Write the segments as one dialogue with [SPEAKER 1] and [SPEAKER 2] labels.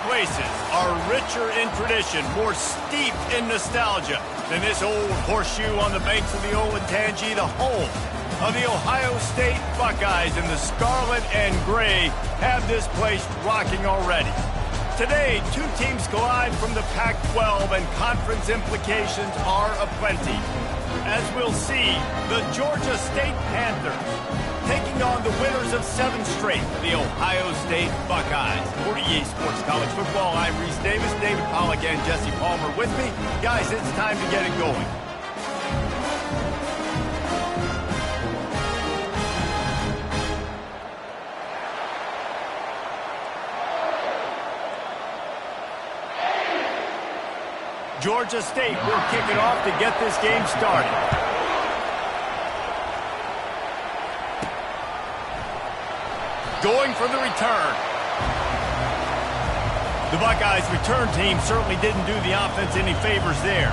[SPEAKER 1] places are richer in tradition, more steeped in nostalgia than this old horseshoe on the banks of the Olentangy, the home of the Ohio State Buckeyes, and the scarlet and gray have this place rocking already. Today, two teams collide from the Pac-12, and conference implications are aplenty. As we'll see, the Georgia State Panthers taking on the winners of 7 straight, the Ohio State Buckeyes. For EA Sports College Football, I'm Reese Davis, David Pollack, and Jesse Palmer with me. Guys, it's time to get it going. Georgia State will kick it off to get this game started. Going for the return. The Buckeyes return team certainly didn't do the offense any favors there.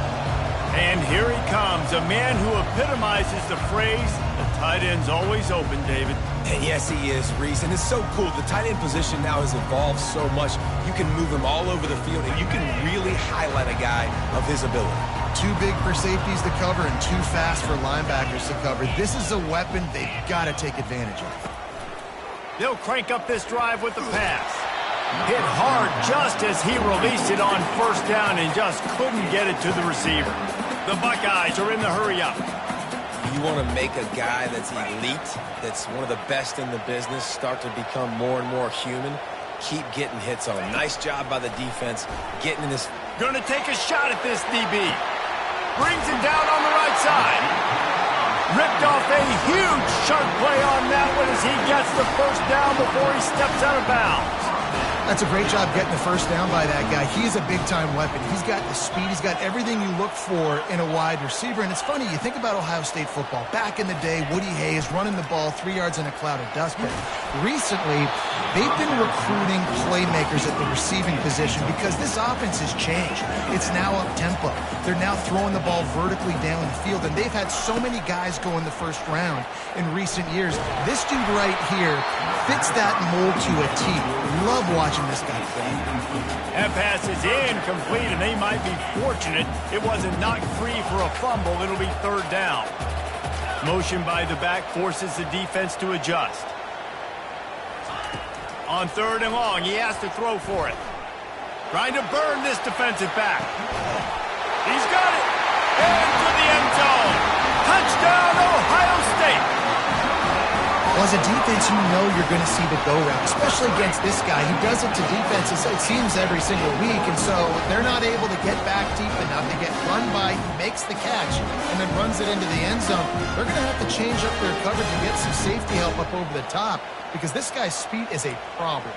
[SPEAKER 1] And here he comes, a man who epitomizes the phrase, the tight end's always open, David.
[SPEAKER 2] And yes, he is, Reese, and it's so cool. The tight end position now has evolved so much. You can move him all over the field, and you can really highlight a guy of his ability.
[SPEAKER 3] Too big for safeties to cover and too fast for linebackers to cover. This is a weapon they've got to take advantage of.
[SPEAKER 1] They'll crank up this drive with the pass. Hit hard just as he released it on first down and just couldn't get it to the receiver. The Buckeyes are in the hurry-up.
[SPEAKER 2] You want to make a guy that's elite, that's one of the best in the business, start to become more and more human, keep getting hits on him. Nice job by the defense, getting in this.
[SPEAKER 1] Gonna take a shot at this DB. Brings it down on the right side. Ripped off a huge sharp play on that one as he gets the first down before he steps out of bounds.
[SPEAKER 3] That's a great job getting the first down by that guy. He is a big-time weapon. He's got the speed. He's got everything you look for in a wide receiver. And it's funny, you think about Ohio State football. Back in the day, Woody Hayes running the ball 3 yards in a cloud of dust. But recently, they've been recruiting playmakers at the receiving position because this offense has changed. It's now up-tempo. They're now throwing the ball vertically down the field. And they've had so many guys go in the first round in recent years. This dude right here fits that mold to a T. Love watching this guy play.
[SPEAKER 1] That pass is incomplete, and they might be fortunate it wasn't knocked free for a fumble. It'll be third down. Motion by the back forces the defense to adjust. On third and long, he has to throw for it. Trying to burn this defensive back. He's got it. Into the end zone. Touchdown, Ohio State.
[SPEAKER 3] Well, as a defense, you know you're going to see the go route, especially against this guy. He does it to defenses, it seems, every single week, and so they're not able to get back deep enough. They get run by, he makes the catch, and then runs it into the end zone. They're going to have to change up their coverage and get some safety help up over the top because this guy's speed is a problem.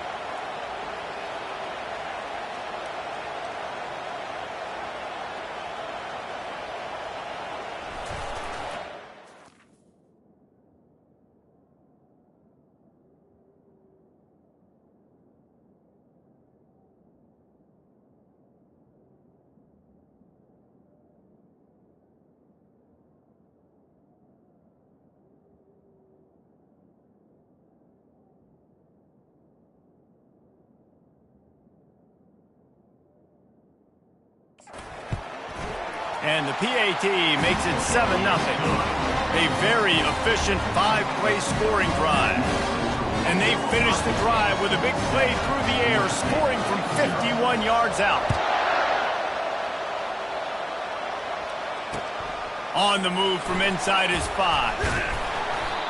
[SPEAKER 1] And the PAT makes it 7-0. A very efficient 5-play scoring drive. And they finish the drive with a big play through the air, scoring from 51 yards out. On the move from inside his 5.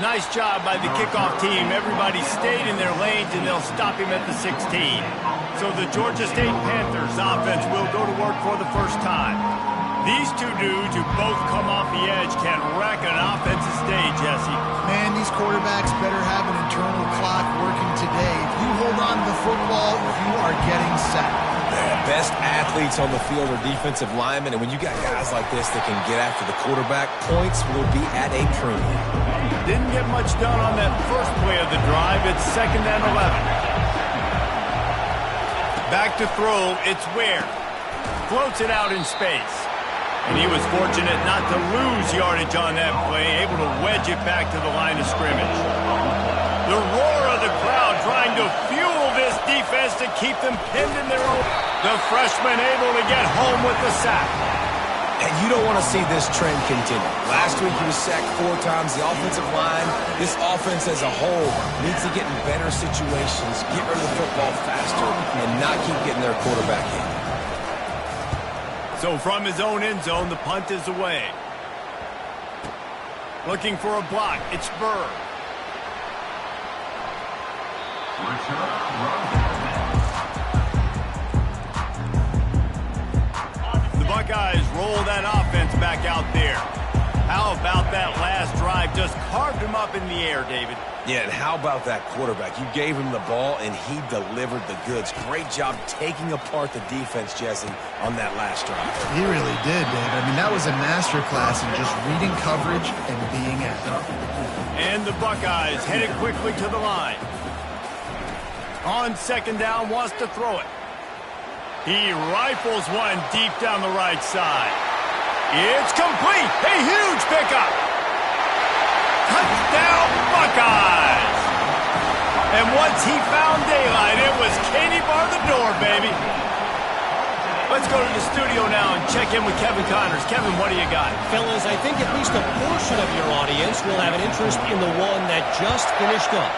[SPEAKER 1] Nice job by the kickoff team. Everybody stayed in their lanes, and they'll stop him at the 16. So the Georgia State Panthers offense will go to work for the first time. These two dudes who both come off the edge can wreck an offensive stage, Jesse.
[SPEAKER 3] Man, these quarterbacks better have an internal clock working today. If you hold on to the football, you are getting set.
[SPEAKER 2] The best athletes on the field are defensive linemen, and when you got guys like this that can get after the quarterback, points will be at a premium.
[SPEAKER 1] Didn't get much done on that first play of the drive. It's 2nd and 11. Back to throw, it's Ware. Floats it out in space. And he was fortunate not to lose yardage on that play, able to wedge it back to the line of scrimmage. The roar of the crowd trying to fuel this defense to keep them pinned in their own. The freshman able to get home with the sack.
[SPEAKER 2] And you don't want to see this trend continue. Last week he was sacked 4 times. The offensive line, this offense as a whole, needs to get in better situations, get rid of the football faster, and not keep getting their quarterback hit.
[SPEAKER 1] So from his own end zone, the punt is away. Looking for a block, it's Burr. Buckeyes roll that offense back out there. How about that last drive? Just carved him up in the air, David.
[SPEAKER 2] Yeah, and how about that quarterback? You gave him the ball, and he delivered the goods. Great job taking apart the defense, Jesse, on that last drive.
[SPEAKER 3] He really did, Dave. I mean, that was a masterclass in just reading coverage and being accurate.
[SPEAKER 1] And the Buckeyes headed quickly to the line. On second down, wants to throw it. He rifles one deep down the right side. It's complete. A huge pickup. Touchdown, Buckeyes. And once he found daylight, it was Katie bar the door, baby. Let's go to the studio now and check in with Kevin Connors. Kevin, what do you got?
[SPEAKER 4] Fellas, I think at least a portion of your audience will have an interest in the one that just finished up.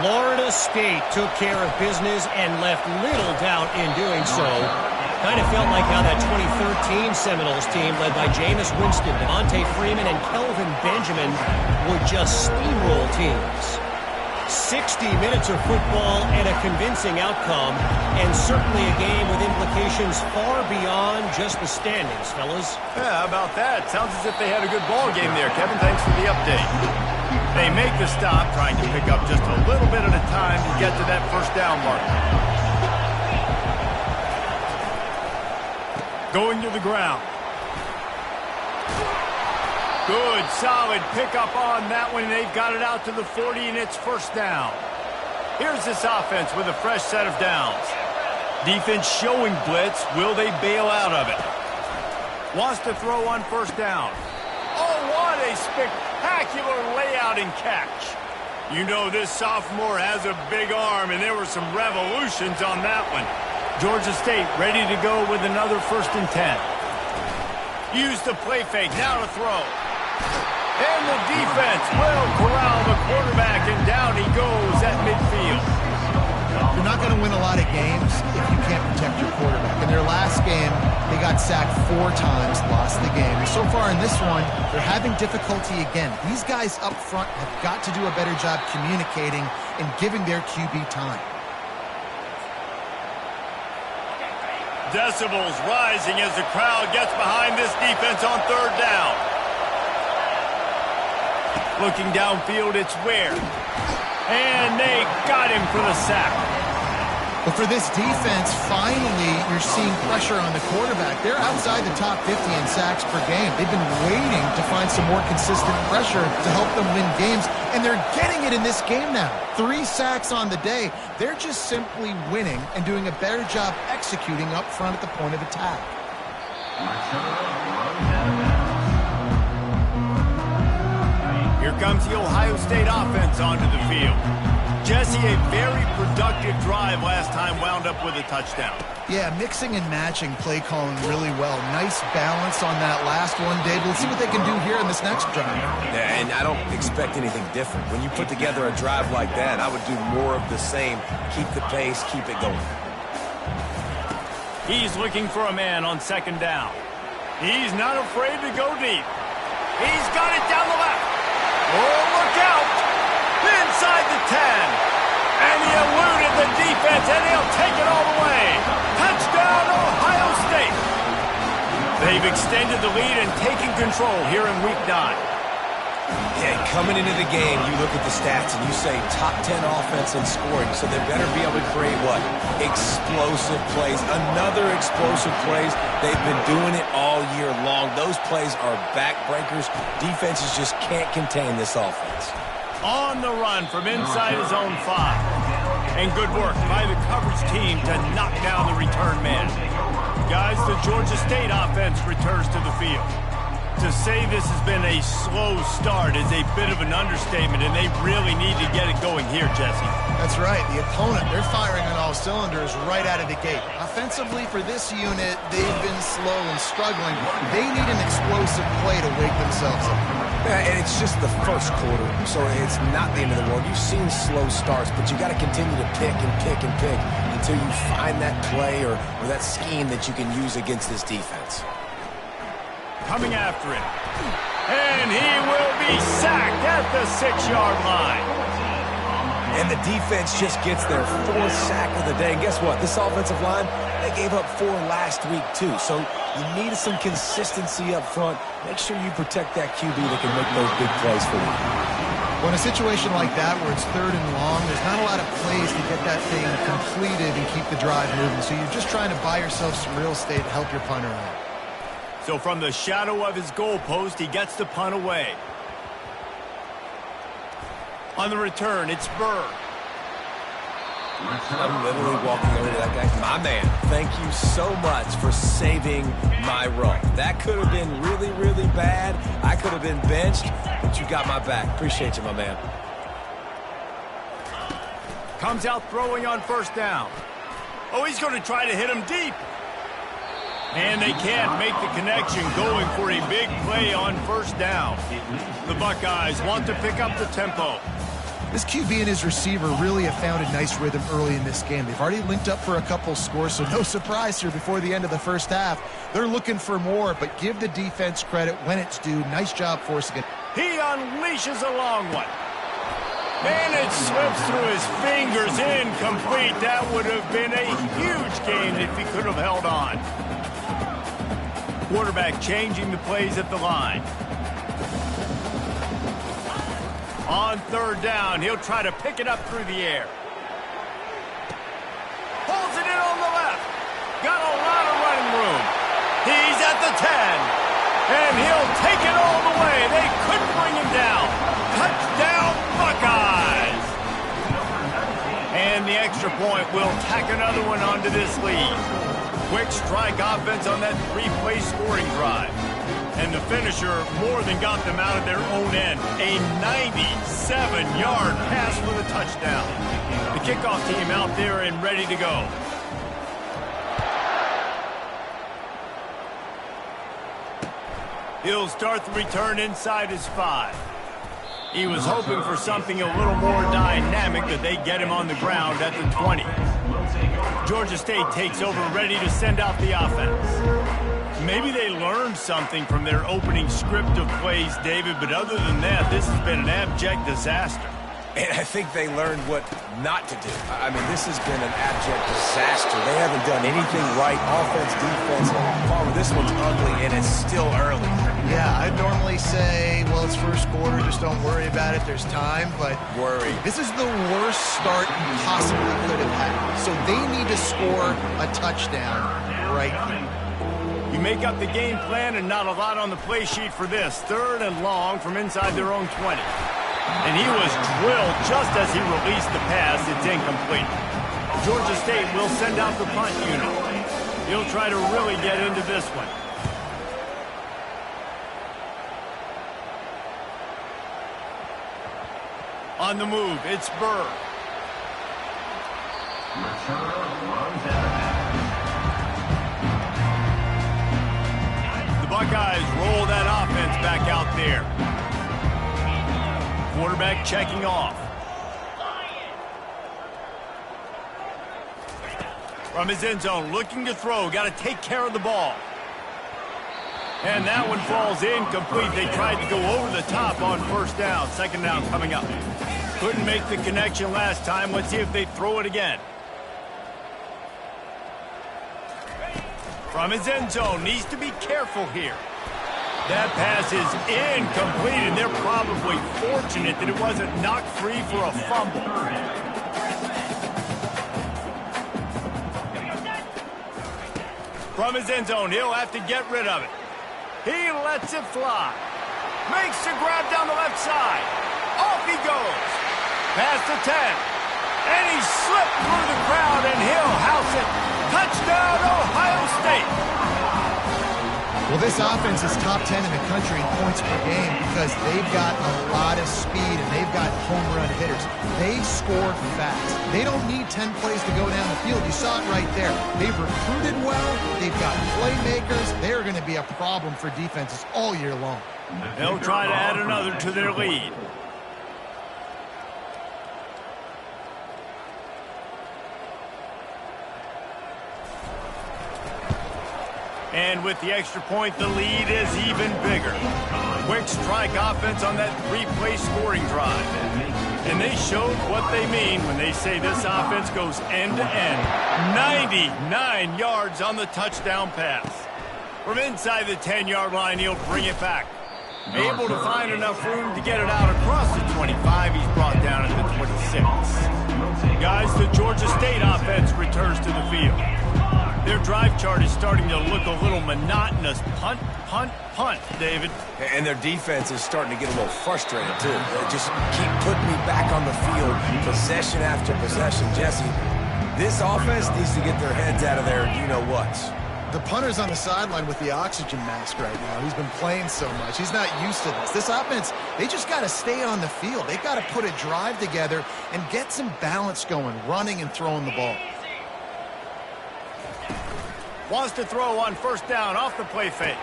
[SPEAKER 4] Florida State took care of business and left little doubt in doing so. Kind of felt like how that 2013 Seminoles team led by Jameis Winston, Devontae Freeman, and Kelvin Benjamin would just steamroll teams. 60 minutes of football and a convincing outcome, and certainly a game with implications far beyond just the standings, fellas.
[SPEAKER 1] Yeah, how about that? Sounds as if they had a good ball game there. Kevin, thanks for the update. They make the stop, trying to pick up just a little bit at a time to get to that first down mark. Going to the ground. Good, solid pickup on that one. They've got it out to the 40, and it's first down. Here's this offense with a fresh set of downs. Defense showing blitz. Will they bail out of it? Wants to throw on first down. Oh, what a spectacular layout and catch. You know this sophomore has a big arm, and there were some revolutions on that one. Georgia State ready to go with another 1st and 10. Use the play fake, now to throw. And the defense will corral the quarterback, and down he goes at midfield.
[SPEAKER 3] You're not going to win a lot of games if you can't protect your quarterback. In their last game, they got sacked 4 times, lost the game. And so far in this one, they're having difficulty again. These guys up front have got to do a better job communicating and giving their QB time.
[SPEAKER 1] Decibels rising as the crowd gets behind this defense on 3rd down. Looking downfield, it's Ware. And they got him for the sack.
[SPEAKER 3] But for this defense, finally, you're seeing pressure on the quarterback. They're outside the top 50 in sacks per game. They've been waiting to find some more consistent pressure to help them win games, and they're getting it in this game now. 3 sacks on the day. They're just simply winning and doing a better job executing up front at the point of attack.
[SPEAKER 1] Here comes the Ohio State offense onto the field. Jesse, a very productive drive last time, wound up with a touchdown.
[SPEAKER 3] Yeah, mixing and matching play calling really well. Nice balance on that last one, Dave. Let's see what they can do here in this next drive.
[SPEAKER 2] Yeah, and I don't expect anything different. When you put together a drive like that, I would do more of the same. Keep the pace, keep it going.
[SPEAKER 1] He's looking for a man on 2nd down. He's not afraid to go deep. He's got it down the left. Oh, look out! Inside the 10. And he eluded the defense, and he'll take it all the way. Touchdown, Ohio State. They've extended the lead and taken control here in Week 9.
[SPEAKER 2] Yeah, coming into the game, you look at the stats and you say top 10 offense in scoring, so they better be able to create what? Explosive plays. Another explosive plays. They've been doing it all year long. Those plays are backbreakers. Defenses just can't contain this offense.
[SPEAKER 1] On the run from inside his own 5. And good work by the coverage team to knock down the return man. Guys, the Georgia State offense returns to the field. To say this has been a slow start is a bit of an understatement, and they really need to get it going here, Jesse.
[SPEAKER 3] That's right. The opponent, they're firing on all cylinders right out of the gate. Offensively, for this unit, they've been slow and struggling. They need an explosive play to wake themselves up.
[SPEAKER 2] Yeah, and it's just the first quarter, so it's not the end of the world. You've seen slow starts, but you got to continue to pick and pick and pick until you find that play or that scheme that you can use against this defense.
[SPEAKER 1] Coming after him. And he will be sacked at the 6-yard line.
[SPEAKER 2] And the defense just gets their 4th sack of the day. And guess what? This offensive line, they gave up 4 last week too. So you need some consistency up front. Make sure you protect that QB that can make those big plays for you.
[SPEAKER 3] Well, in a situation like that where it's 3rd and long, there's not a lot of plays to get that thing completed and keep the drive moving. So you're just trying to buy yourself some real estate to help your punter out.
[SPEAKER 1] So from the shadow of his goalpost, he gets the punt away. On the return, it's Burr.
[SPEAKER 2] I'm literally walking over to that guy. My man, thank you so much for saving my run. That could have been really, really bad. I could have been benched, but you got my back. Appreciate you, my man.
[SPEAKER 1] Comes out throwing on 1st down. Oh, he's going to try to hit him deep. And they can't make the connection, going for a big play on 1st down. The Buckeyes want to pick up the tempo.
[SPEAKER 3] This QB and his receiver really have found a nice rhythm early in this game. They've already linked up for a couple scores, so no surprise here before the end of the 1st half. They're looking for more, but give the defense credit when it's due. Nice job forcing it.
[SPEAKER 1] He unleashes a long one. And it slips through his fingers, incomplete. That would have been a huge gain if he could have held on. Quarterback changing the plays at the line. On 3rd down, he'll try to pick it up through the air. Pulls it in on the left. Got a lot of running room. He's at the 10. And he'll take it all the way. They couldn't bring him down. Touchdown, Buckeyes. And the extra point will tack another one onto this lead. Quick strike offense on that 3-play scoring drive. And the finisher more than got them out of their own end. A 97-yard pass for the touchdown. The kickoff team out there and ready to go. He'll start the return inside his 5. He was hoping for something a little more dynamic, but they get him on the ground at the 20. Georgia State takes over, ready to send out the offense. Maybe they learned something from their opening script of plays, David, but other than that, this has been an abject disaster.
[SPEAKER 2] And I think they learned what not to do. I mean, this has been an abject disaster. They haven't done anything right, offense, defense. Palmer, this one's ugly, and it's still early.
[SPEAKER 3] Yeah, I'd normally say, well, it's 1st quarter, just don't worry about it, there's time, but
[SPEAKER 2] worry.
[SPEAKER 3] This is the worst start you possibly could have had. So they need to score a touchdown right here.
[SPEAKER 1] You make up the game plan and not a lot on the play sheet for this. 3rd and long from inside their own 20. And he was drilled just as he released the pass. It's incomplete. Georgia State will send out the punt unit. He'll try to really get into this one. On the move, it's Burr. The Buckeyes roll that offense back out there. Quarterback checking off. From his end zone, looking to throw. Got to take care of the ball. And that one falls incomplete. They tried to go over the top on 1st down. 2nd down coming up. Couldn't make the connection last time. Let's see if they throw it again. From his end zone, needs to be careful here. That pass is incomplete, and they're probably fortunate that it wasn't knocked free for a fumble. From his end zone, he'll have to get rid of it. He lets it fly. Makes the grab down the left side. Off he goes. Past the 10. And he slipped through the crowd, and he'll house it. Touchdown, Ohio State.
[SPEAKER 3] Well, this offense is top 10 in the country in points per game because they've got a lot of speed and they've got home run hitters. They score fast. They don't need 10 plays to go down the field. You saw it right there. They've recruited well. They've got playmakers. They're going to be a problem for defenses all year long.
[SPEAKER 1] They'll try to add another to their lead. And with the extra point, the lead is even bigger. Quick strike offense on that three-play scoring drive. And they showed what they mean when they say this offense goes end-to-end. 99 yards on the touchdown pass. From inside the 10-yard line, he'll bring it back. Able to find enough room to get it out across the 25. He's brought down at the 26. Guys, the Georgia State offense returns to the field. Their drive chart is starting to look a little monotonous. Punt, punt, punt, David.
[SPEAKER 2] And their defense is starting to get a little frustrated, too. They just keep putting me back on the field, possession after possession. Jesse, this offense needs to get their heads out of their you-know-whats.
[SPEAKER 3] The punter's on the sideline with the oxygen mask right now. He's been playing so much. He's not used to this. This offense, they just got to stay on the field. They've got to put a drive together and get some balance going, running and throwing the ball.
[SPEAKER 1] Wants to throw on first down off the play fake.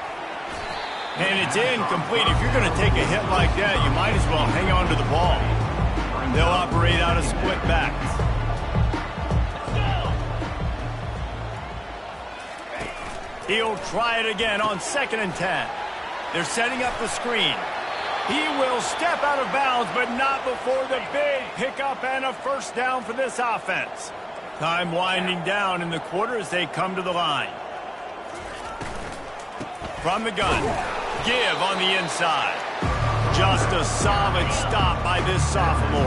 [SPEAKER 1] And it's incomplete. If you're going to take a hit like that, you might as well hang on to the ball. They'll operate out of split backs. He'll try it again on 2nd and 10. They're setting up the screen. He will step out of bounds, but not before the big pickup and a first down for this offense. Time winding down in the quarter as they come to the line. From the gun, give on the inside. Just a solid stop by this sophomore.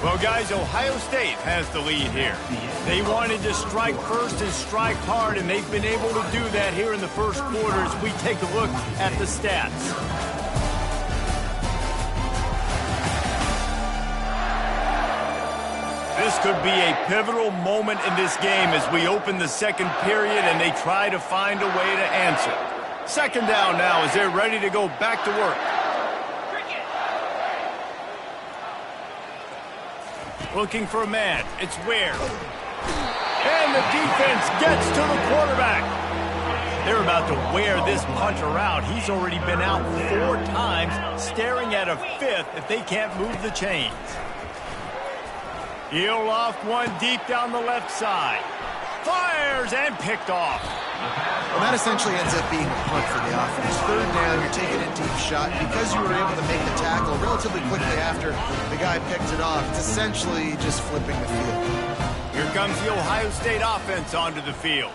[SPEAKER 1] Well, guys, Ohio State has the lead here. They wanted to strike first and strike hard, and they've been able to do that here in the first quarter as we take a look at the stats. This could be a pivotal moment in this game as we open the second period and they try to find a way to answer. Second down now as they're ready to go back to work. Looking for a man. It's Ware. And the defense gets to the quarterback. They're about to wear this punter out. He's already been out 4 times, staring at a 5th if they can't move the chains. He'll loft one deep down the left side. Fires and picked off.
[SPEAKER 3] Well, that essentially ends up being a punt for the offense. Third down, you're taking a deep shot. Because you were able to make the tackle relatively quickly after the guy picked it off, it's essentially just flipping the field.
[SPEAKER 1] Here comes the Ohio State offense onto the field.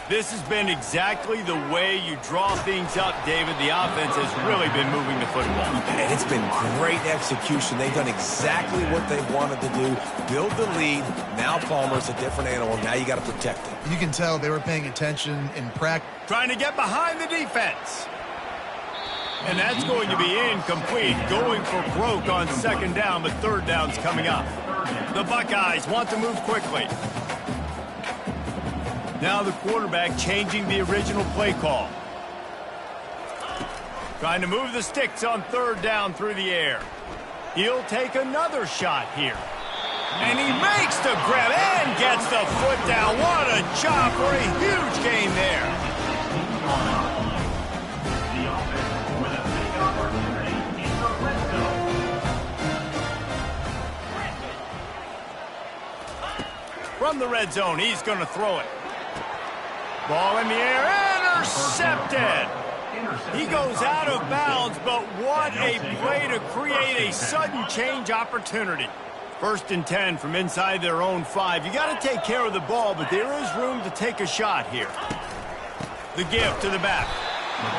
[SPEAKER 1] This has been exactly the way you draw things up, David. The offense has really been moving the football.
[SPEAKER 2] And it's been great execution. They've done exactly what they wanted to do. Build the lead. Now Palmer's a different animal. Now you got to protect him.
[SPEAKER 3] You can tell they were paying attention in practice.
[SPEAKER 1] Trying to get behind the defense. And that's going to be incomplete. Going for broke on 2nd down, but 3rd down's coming up. The Buckeyes want to move quickly. Now the quarterback changing the original play call. Trying to move the sticks on 3rd down through the air. He'll take another shot here. And he makes the grab and gets the foot down. What a job for a huge gain there. From the red zone, he's going to throw it. Ball in the air, intercepted. He goes out of bounds, but what a play to create a sudden change opportunity. 1st and 10 from inside their own 5. You got to take care of the ball, but there is room to take a shot here. The give to the back.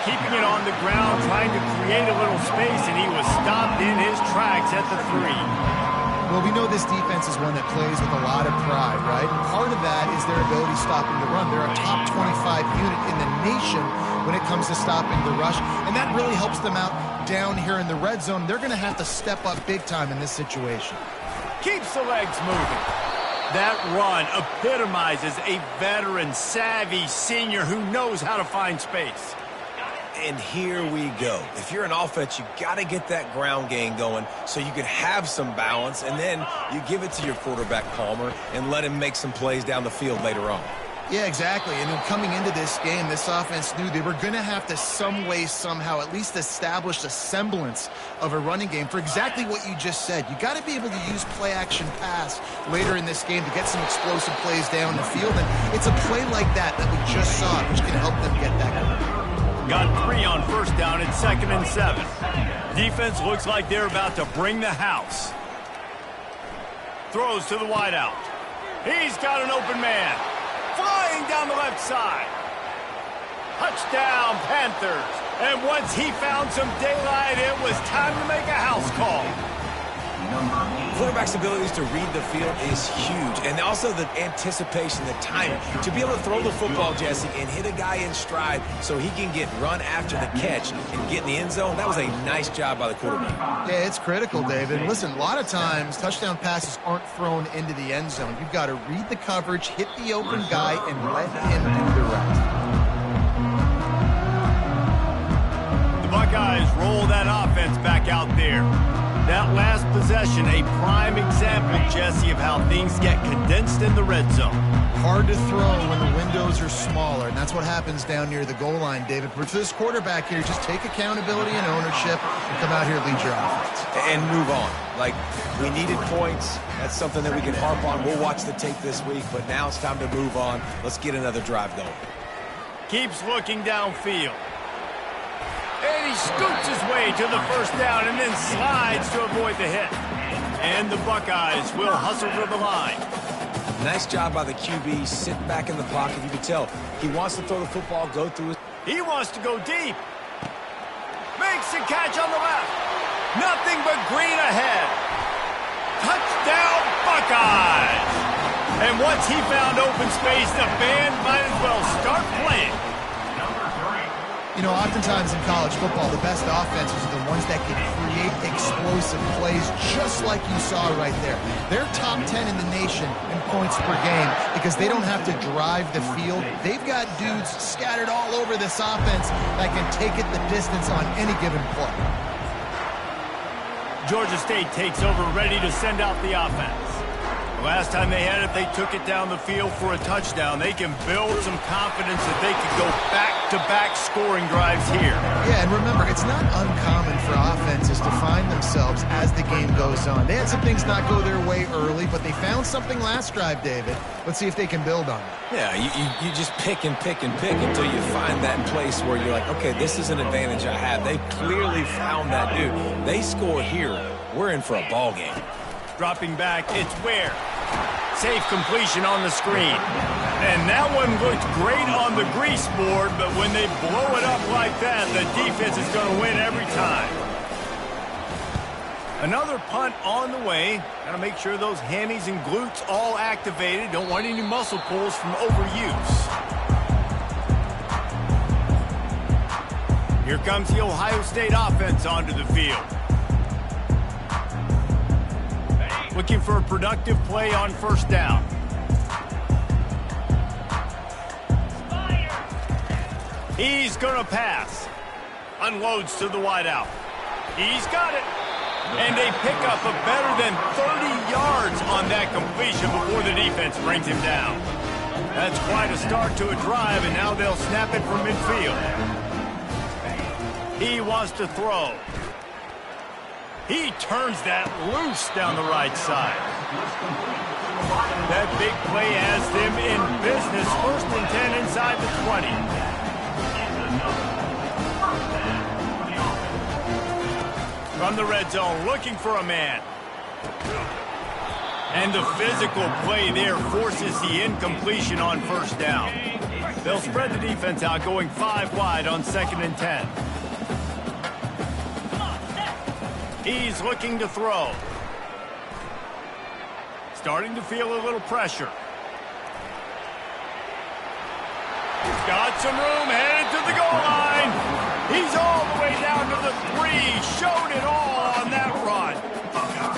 [SPEAKER 1] Keeping it on the ground, trying to create a little space, and he was stopped in his tracks at the 3.
[SPEAKER 3] Well, we know this defense is one that plays with a lot of pride, right? And part of that is their ability stopping the run. They're a top 25 unit in the nation when it comes to stopping the rush, and that really helps them out down here in the red zone. They're going to have to step up big time in this situation.
[SPEAKER 1] Keeps the legs moving. That run epitomizes a veteran, savvy senior who knows how to find space.
[SPEAKER 2] And here we go. If you're an offense, you got to get that ground game going so you can have some balance, and then you give it to your quarterback, Palmer, and let him make some plays down the field later on.
[SPEAKER 3] Yeah, exactly. And then coming into this game, this offense knew they were going to have to some way, somehow, at least establish a semblance of a running game for exactly what you just said. You got to be able to use play-action pass later in this game to get some explosive plays down the field. And it's a play like that we just saw, which can help them get that going.
[SPEAKER 1] Got 3 on first down at 2nd and 7. Defense looks like they're about to bring the house. Throws to the wideout. He's got an open man. Flying down the left side. Touchdown, Panthers. And once he found some daylight, it was time to make a house call.
[SPEAKER 2] Quarterback's abilities to read the field is huge, and also the anticipation, the timing. To be able to throw the football, Jesse, and hit a guy in stride so he can get run after the catch and get in the end zone, that was a nice job by the quarterback.
[SPEAKER 3] Yeah, it's critical, David. Listen, a lot of times touchdown passes aren't thrown into the end zone. You've got to read the coverage, hit the open guy, and let him do the rest.
[SPEAKER 1] The Buckeyes roll that offense back out there. That last possession, a prime example, Jesse, of how things get condensed in the red zone.
[SPEAKER 3] Hard to throw when the windows are smaller, and that's what happens down near the goal line, David. But for this quarterback here, just take accountability and ownership and come out here and lead your offense.
[SPEAKER 2] And move on. Like, we needed points. That's something that we can harp on. We'll watch the tape this week, but now it's time to move on. Let's get another drive going.
[SPEAKER 1] Keeps looking downfield. And he scoots his way to the first down and then slides to avoid the hit. And the Buckeyes will hustle to the line.
[SPEAKER 2] Nice job by the QB. Sit back in the pocket. You can tell he wants to throw the football, go through it.
[SPEAKER 1] He wants to go deep. Makes a catch on the left. Nothing but green ahead. Touchdown, Buckeyes! And once he found open space, the band might as well start playing.
[SPEAKER 3] You know, oftentimes in college football, the best offenses are the ones that can create explosive plays just like you saw right there. They're top 10 in the nation in points per game because they don't have to drive the field. They've got dudes scattered all over this offense that can take it the distance on any given play.
[SPEAKER 1] Georgia State takes over, ready to send out the offense. Last time they had it, they took it down the field for a touchdown. They can build some confidence that they could go back-to-back scoring drives here.
[SPEAKER 3] Yeah, and remember, it's not uncommon for offenses to find themselves as the game goes on. They had some things not go their way early, but they found something last drive, David. Let's see if they can build on it.
[SPEAKER 2] Yeah, you just pick and pick and pick until you find that place where you're like, okay, this is an advantage I have. They clearly found that dude. They score here. We're in for a ball game.
[SPEAKER 1] Dropping back, it's Ware. Safe completion on the screen. And that one looked great on the grease board, but when they blow it up like that, the defense is going to win every time. Another punt on the way. Got to make sure those hammies and glutes all activated. Don't want any muscle pulls from overuse. Here comes the Ohio State offense onto the field. Looking for a productive play on first down. He's going to pass. Unloads to the wideout. He's got it. And they pick up a better than 30 yards on that completion before the defense brings him down. That's quite a start to a drive, and now they'll snap it from midfield. He wants to throw. He turns that loose down the right side. That big play has them in business. 1st and 10 inside the 20. From the red zone, looking for a man. And the physical play there forces the incompletion on first down. They'll spread the defense out, going 5 wide on 2nd and 10. He's looking to throw. Starting to feel a little pressure. He's got some room, headed to the goal line. He's all the way down to the 3. Showed it all on that run.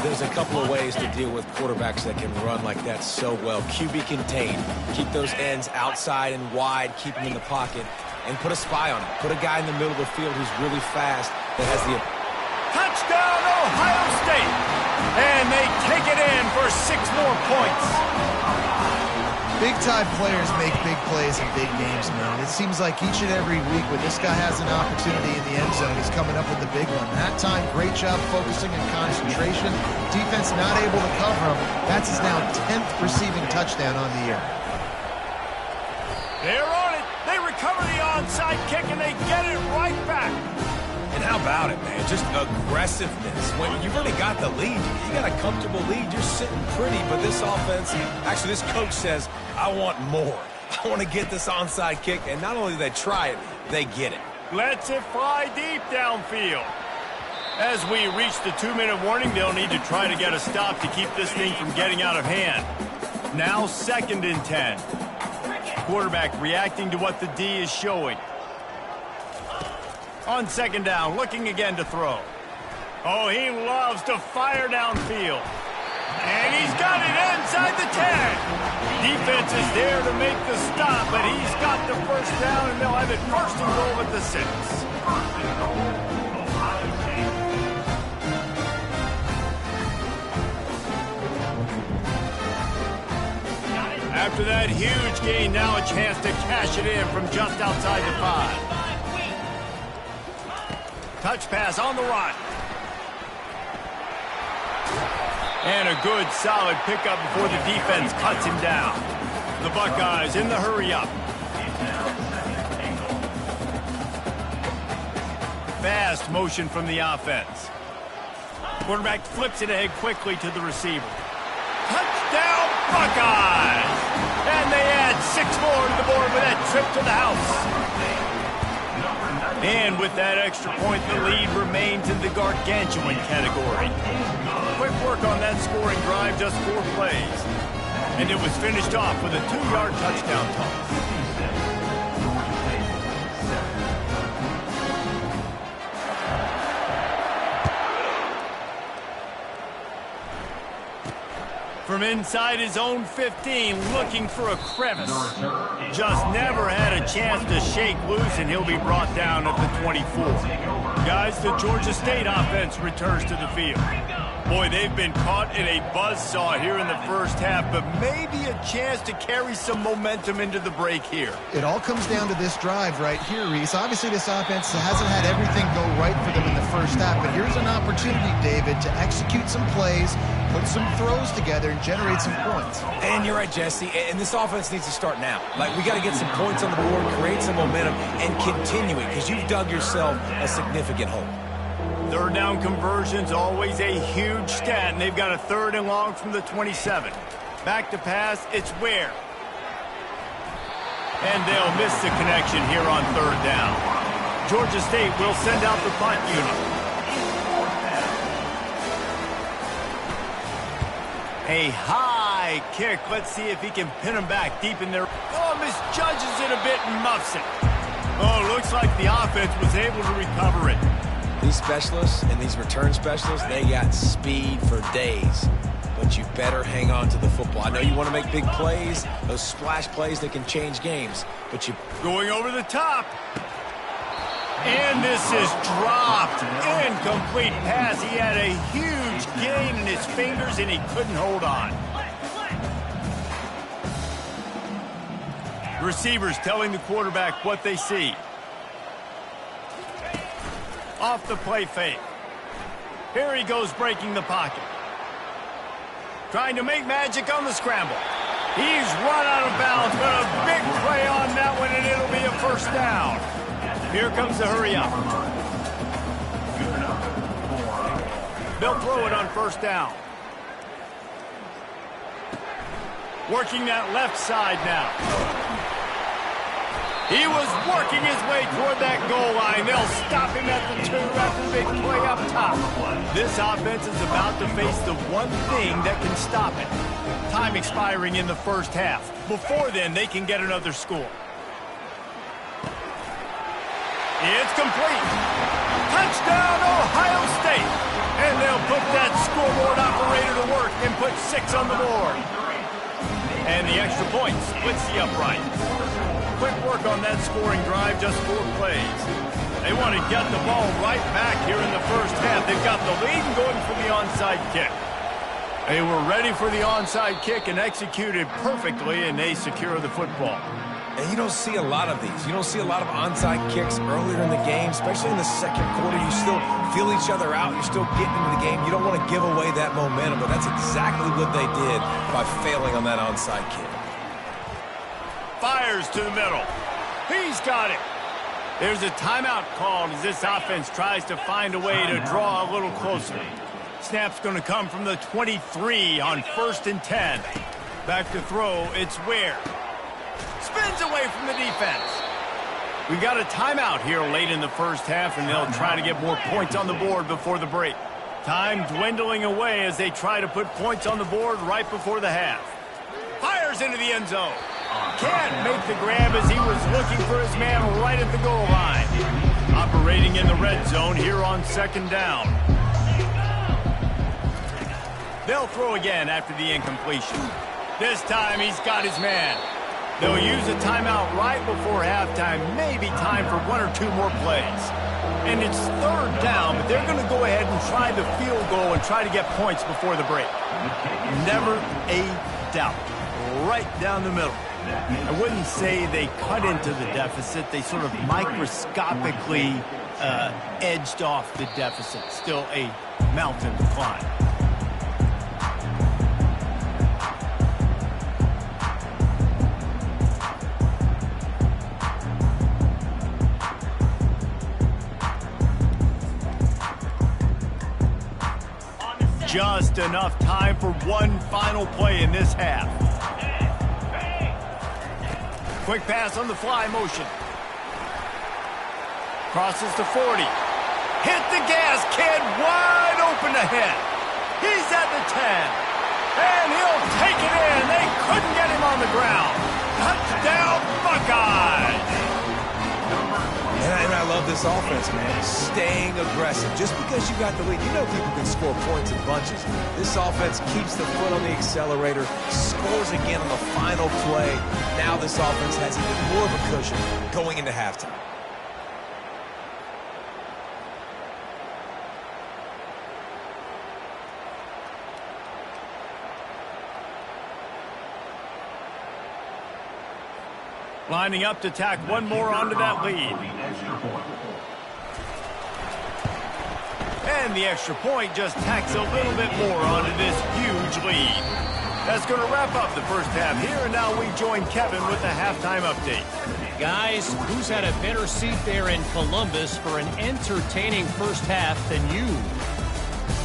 [SPEAKER 2] The there's a couple of ways to deal with quarterbacks that can run like that so well. QB contained. Keep those ends outside and wide. Keep them in the pocket. And put a spy on him. Put a guy in the middle of the field who's really fast that has the...
[SPEAKER 1] Touchdown, Ohio State! And they take it in for 6 more points.
[SPEAKER 3] Big-time players make big plays in big games, man. It seems like each and every week when this guy has an opportunity in the end zone, he's coming up with the big one. That time, great job focusing and concentration. Defense not able to cover him. That's his now 10th receiving touchdown on the year.
[SPEAKER 1] They're on it. They recover the onside kick, and they get it right back.
[SPEAKER 2] And how about it, man? Just aggressiveness. When you've already got the lead, you got a comfortable lead. You're sitting pretty, but this offense, actually this coach says, I want more. I want to get this onside kick, and not only do they try it, they get it.
[SPEAKER 1] Lets it fly deep downfield. As we reach the 2-minute warning, they'll need to try to get a stop to keep this thing from getting out of hand. Now 2nd and 10. Quarterback reacting to what the D is showing. On 2nd down, looking again to throw. Oh, he loves to fire downfield. And he's got it inside the 10. Defense is there to make the stop, but he's got the 1st down, and they'll have it 1st and goal at the 6. After that huge gain, now a chance to cash it in from just outside the 5. Touch pass on the run. And a good, solid pickup before the defense cuts him down. The Buckeyes in the hurry-up. Fast motion from the offense. Quarterback flips it ahead quickly to the receiver. Touchdown, Buckeyes! And they add 6 more to the board with that trip to the house. And with that extra point, the lead remains in the gargantuan category. Quick work on that scoring drive, just 4 plays. And it was finished off with a 2-yard touchdown toss. From inside his own 15, looking for a crevice. Just never had a chance to shake loose, and he'll be brought down at the 24. Guys, the Georgia State offense returns to the field. Boy, they've been caught in a buzzsaw here in the 1st half, but maybe a chance to carry some momentum into the break here.
[SPEAKER 3] It all comes down to this drive right here, Reese. Obviously, this offense hasn't had everything go right for them in the 1st half, but here's an opportunity, David, to execute some plays, put some throws together, and generate some points.
[SPEAKER 2] And you're right, Jesse, and this offense needs to start now. Like, we got to get some points on the board, create some momentum, and continue it, because you've dug yourself a significant hole.
[SPEAKER 1] 3rd down conversion's always a huge stat, and they've got a 3rd and long from the 27. Back to pass, it's Ware. And they'll miss the connection here on 3rd down. Georgia State will send out the punt unit. A high kick. Let's see if he can pin him back deep in there. Oh, misjudges it a bit and muffs it. Oh, looks like the offense was able to recover it.
[SPEAKER 2] These specialists and these return specialists, they got speed for days. But you better hang on to the football. I know you want to make big plays, those splash plays that can change games, but you...
[SPEAKER 1] Going over the top. And this is dropped. Incomplete pass. He had a huge gain in his fingers, and he couldn't hold on. Receivers telling the quarterback what they see. Off the play fake. Here he goes breaking the pocket. Trying to make magic on the scramble. He's run out of bounds, but a big play on that one, and it'll be a 1st down. Here comes the hurry up. They'll throw it on 1st down. Working that left side now. He was working his way toward that goal line. They'll stop him at the 2 after the big play up top. This offense is about to face the one thing that can stop it. Time expiring in the 1st half. Before then, they can get another score. It's complete. Touchdown, Ohio State. And they'll put that scoreboard operation to work and put 6 on the board. And the extra point splits the uprights. Quick work on that scoring drive, just 4 plays. They want to get the ball right back here in the first half. They've got the lead and going for the onside kick. They were ready for the onside kick and executed perfectly, and they secure the football.
[SPEAKER 2] And you don't see a lot of these. You don't see a lot of onside kicks earlier in the game, especially in the second quarter. You still feel each other out. You're still getting into the game. You don't want to give away that momentum, but that's exactly what they did by failing on that onside kick.
[SPEAKER 1] Fires to the middle. He's got it. There's a timeout called as this offense tries to find a way to draw a little closer. Snap's going to come from the 23 on 1st and 10. Back to throw, it's Ware. Spins away from the defense. We got a timeout here late in the first half, and they'll try to get more points on the board before the break. Time dwindling away as they try to put points on the board right before the half. Fires into the end zone. Can't make the grab as he was looking for his man right at the goal line. Operating in the red zone here on 2nd down. They'll throw again after the incompletion. This time he's got his man. They'll use a timeout right before halftime, maybe time for 1 or 2 more plays. And it's 3rd down, but they're going to go ahead and try the field goal and try to get points before the break. Never a doubt. Right down the middle. I wouldn't say they cut into the deficit. They sort of microscopically edged off the deficit. Still a mountain to climb. Just enough time for one final play in this half. Quick pass on the fly motion. Crosses to 40. Hit the gas, kid, wide open ahead. He's at the 10. And he'll take it in. They couldn't get him on the ground. Touchdown, Buckeyes.
[SPEAKER 2] And I love this offense, man. Staying aggressive. Just because you got the lead, you know people can score points in bunches. This offense keeps the foot on the accelerator, scores again on the final play. Now this offense has even more of a cushion going into halftime.
[SPEAKER 1] Lining up to tack one more onto that lead. And the extra point just tacks a little bit more onto this huge lead. That's going to wrap up the first half here, and now we join Kevin with the halftime update.
[SPEAKER 4] Guys, who's had a better seat there in Columbus for an entertaining first half than you?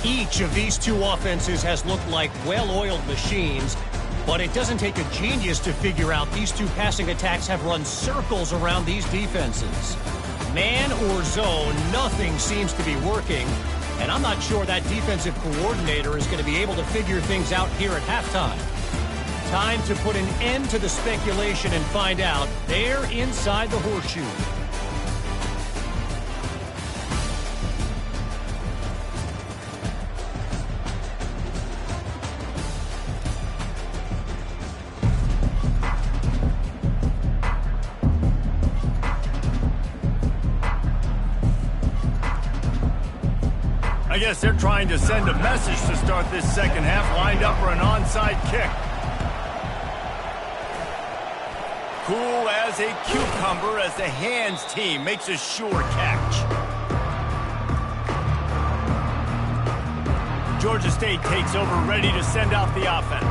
[SPEAKER 4] Each of these 2 offenses has looked like well-oiled machines, but it doesn't take a genius to figure out these 2 passing attacks have run circles around these defenses. Man or zone, nothing seems to be working, and I'm not sure that defensive coordinator is going to be able to figure things out here at halftime. Time to put an end to the speculation and find out. They're inside the horseshoe.
[SPEAKER 1] I guess they're trying to send a message to start this second half, lined up for an onside kick. Cool as a cucumber as the hands team makes a sure catch. Georgia State takes over, ready to send out the offense.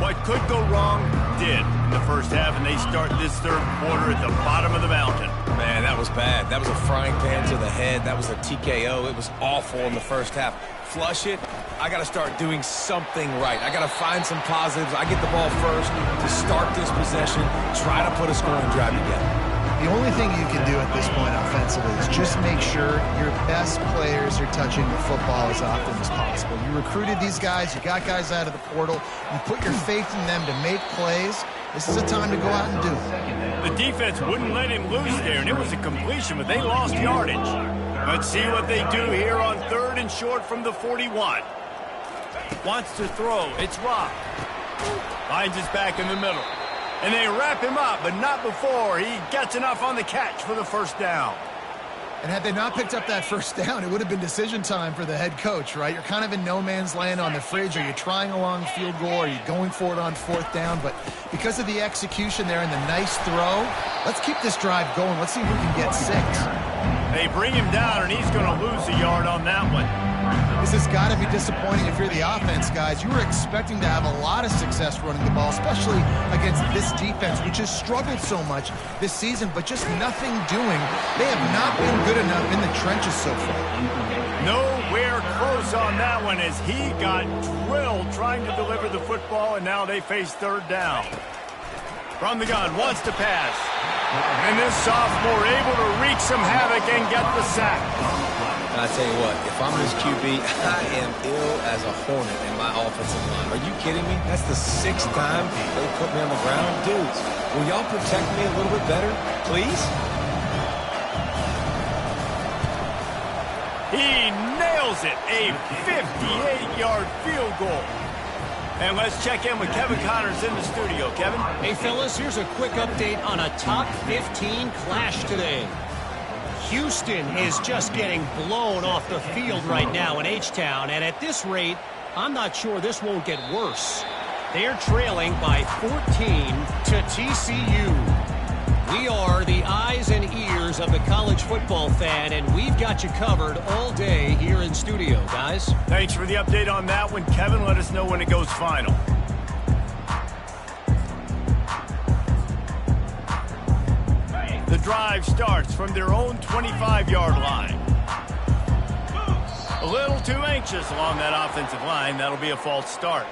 [SPEAKER 1] What could go wrong did in the first half, and they start this third quarter at the bottom of the mountain.
[SPEAKER 2] Man, that was bad. That was a frying pan to the head. That was a TKO. It was awful in the first half. Flush it. I got to start doing something right. I got to find some positives. I get the ball first to start this possession, try to put a scoring drive together.
[SPEAKER 3] The only thing you can do at this point offensively is just make sure your best players are touching the football as often as possible. You recruited these guys. You got guys out of the portal. You put your faith in them to make plays. This is a time to go out and do it.
[SPEAKER 1] The defense wouldn't let him loose there, and it was a completion, but they lost yardage. Let's see what they do here on 3rd and short from the 41. Wants to throw. It's Rock. Finds his back in the middle. And they wrap him up, but not before he gets enough on the catch for the first down.
[SPEAKER 3] And had they not picked up that first down, it would have been decision time for the head coach, right? You're kind of in no man's land on the fridge. Are you trying a long field goal? Are you going for it on fourth down? But because of the execution there and the nice throw, let's keep this drive going. Let's see who can get 6.
[SPEAKER 1] They bring him down, and he's going to lose a yard on that one.
[SPEAKER 3] This has got to be disappointing if you're the offense, guys. You were expecting to have a lot of success running the ball, especially against this defense, which has struggled so much this season, but just nothing doing. They have not been good enough in the trenches so far.
[SPEAKER 1] Nowhere close on that one as he got drilled trying to deliver the football, and now they face third down. From the gun, wants to pass. And this sophomore able to wreak some havoc and get the sack.
[SPEAKER 2] I tell you what, if I'm this QB, I am ill as a hornet in my offensive line. Are you kidding me? That's the 6th time they put me on the ground. Dudes, will y'all protect me a little bit better, please?
[SPEAKER 1] He nails it, a 58-yard field goal. And let's check in with Kevin Connors in the studio. Kevin?
[SPEAKER 4] Hey, fellas, here's a quick update on a top 15 clash today. Houston is just getting blown off the field right now in H-Town, and at this rate, I'm not sure this won't get worse. They're trailing by 14 to TCU. We are the eyes and ears of the college football fan, and we've got you covered all day here in studio, guys.
[SPEAKER 1] Thanks for the update on that one, Kevin. Let us know when it goes final. The drive starts from their own 25-yard line. A little too anxious along that offensive line. That'll be a false start.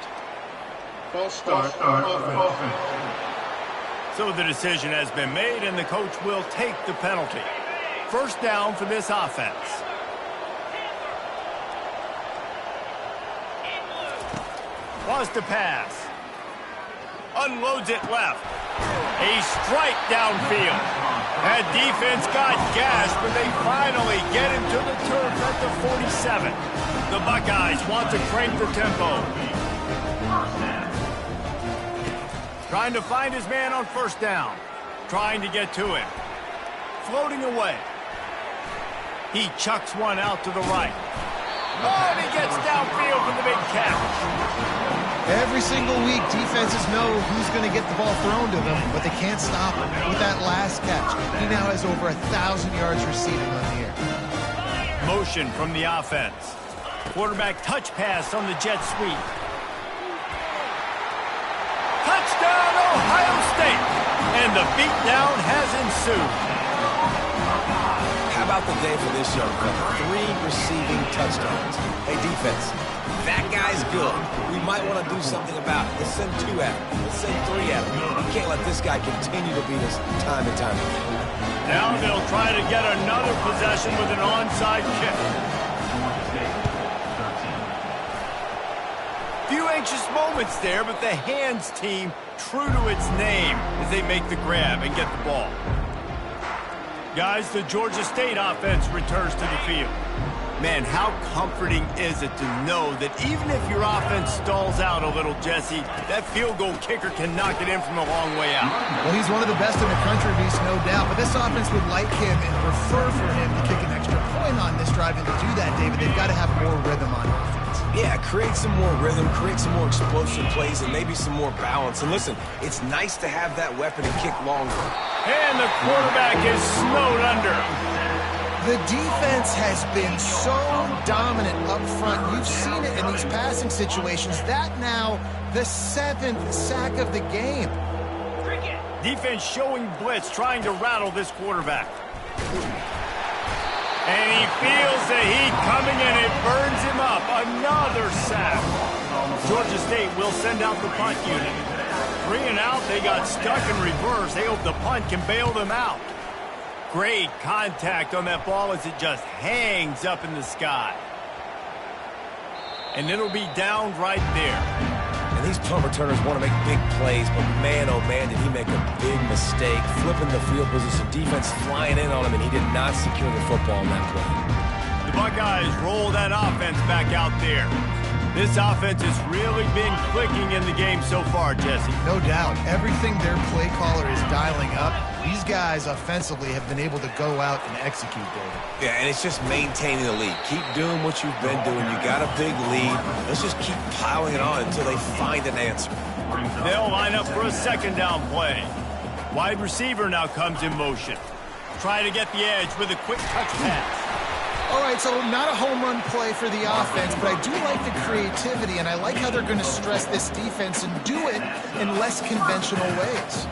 [SPEAKER 5] False start. Offense.
[SPEAKER 1] So the decision has been made, and the coach will take the penalty. First down for this offense. Wants to pass. Unloads it left. A strike downfield. That defense got gassed, but they finally get him to the turf at the 47. The Buckeyes want to crank the tempo. Trying to find his man on first down. Trying to get to him. Floating away. He chucks one out to the right. Oh, and he gets downfield for the big catch.
[SPEAKER 3] Every single week, defenses know who's going to get the ball thrown to them, but they can't stop him with that last catch. He now has over 1,000 yards receiving on the year.
[SPEAKER 1] Motion from the offense. Quarterback touch pass on the jet sweep. Touchdown, Ohio State! And the beatdown has ensued.
[SPEAKER 2] How about the day for this young fella? 3 receiving touchdowns. Hey, defense, that guy's good. We might want to do something about it. Let's send 2 at him. Let's send 3 at him. We can't let this guy continue to beat us time and time again.
[SPEAKER 1] Now they'll try to get another possession with an onside kick. Few anxious moments there, but the hands team true to its name as they make the grab and get the ball. Guys, the Georgia State offense returns to the field. Man, how comforting is it to know that even if your offense stalls out a little, Jesse, that field goal kicker can knock it in from a long way out.
[SPEAKER 3] Well, he's one of the best in the country, Beast, no doubt. But this offense would like him and prefer for him to kick an extra point on this drive. And to do that, David, they've got to have more rhythm on offense.
[SPEAKER 2] Yeah, create some more rhythm, create some more explosive plays, and maybe some more balance. And listen, it's nice to have that weapon and kick longer.
[SPEAKER 1] And the quarterback is snowed under.
[SPEAKER 3] The defense has been so dominant up front. You've seen it in these passing situations. That now the 7th sack of the game.
[SPEAKER 1] Defense showing blitz, trying to rattle this quarterback. And he feels the heat coming and it burns him up. Another sack. Georgia State will send out the punt unit. 3 and out, they got stuck in reverse. They hope the punt can bail them out. Great contact on that ball as it just hangs up in the sky. And it'll be down right there.
[SPEAKER 2] And these punt returners want to make big plays, but man, oh man, did he make a big mistake. Flipping the field position, defense flying in on him, and he did not secure the football on that play.
[SPEAKER 1] The Buckeyes roll that offense back out there. This offense has really been clicking in the game so far, Jesse.
[SPEAKER 3] No doubt. Everything their play caller is dialing up, these guys offensively have been able to go out and execute, David.
[SPEAKER 2] Yeah, and it's just maintaining the lead. Keep doing what you've been doing. You got a big lead. Let's just keep piling it on until they find an answer.
[SPEAKER 1] They'll line up for a second down play. Wide receiver now comes in motion. Try to get the edge with a quick touch pass.
[SPEAKER 3] All right, so not a home run play for the offense, but I do like the creativity, and I like how they're going to stress this defense and do it in less conventional ways.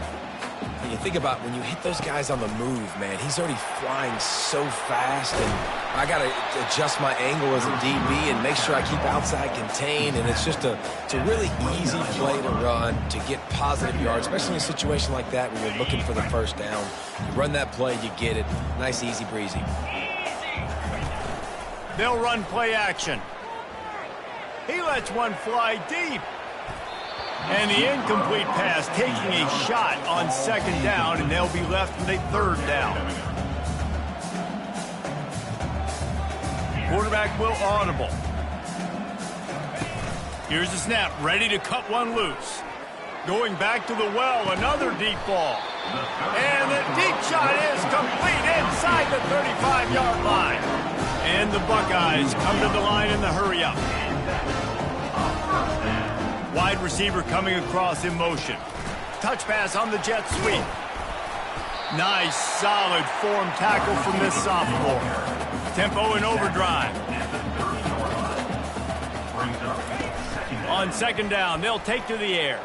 [SPEAKER 2] And you think about when you hit those guys on the move, man, he's already flying so fast, and I got to adjust my angle as a DB and make sure I keep outside contained, and it's just a really easy play to run to get positive yards, especially in a situation like that when you're looking for the first down. You run that play, you get it. Nice, easy breezy.
[SPEAKER 1] They'll run play action. He lets one fly deep. And the incomplete pass taking a shot on second down, and they'll be left with a third down. Quarterback will audible. Here's the snap, ready to cut one loose. Going back to the well, another deep ball. And the deep shot is complete inside the 35-yard line. And the Buckeyes come to the line in the hurry-up. Wide receiver coming across in motion. Touch pass on the jet sweep. Nice, solid form tackle from this sophomore. Tempo in overdrive. On second down, they'll take to the air.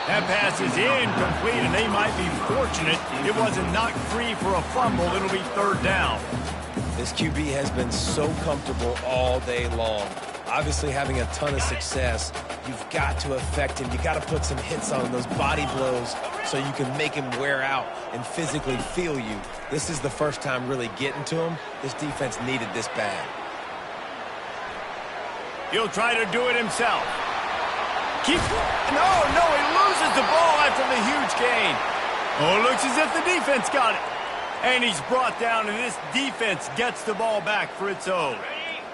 [SPEAKER 1] That pass is incomplete, and they might be fortunate it wasn't knocked free for a fumble. It'll be third down.
[SPEAKER 2] This QB has been so comfortable all day long. Obviously having a ton of success. You've got to affect him. You've got to put some hits on him, those body blows, so you can make him wear out and physically feel you. This is the first time really getting to him. This defense needed this bad.
[SPEAKER 1] He'll try to do it himself. No, he loses the ball after the huge gain. Oh, it looks as if the defense got it. And he's brought down, and this defense gets the ball back for its own.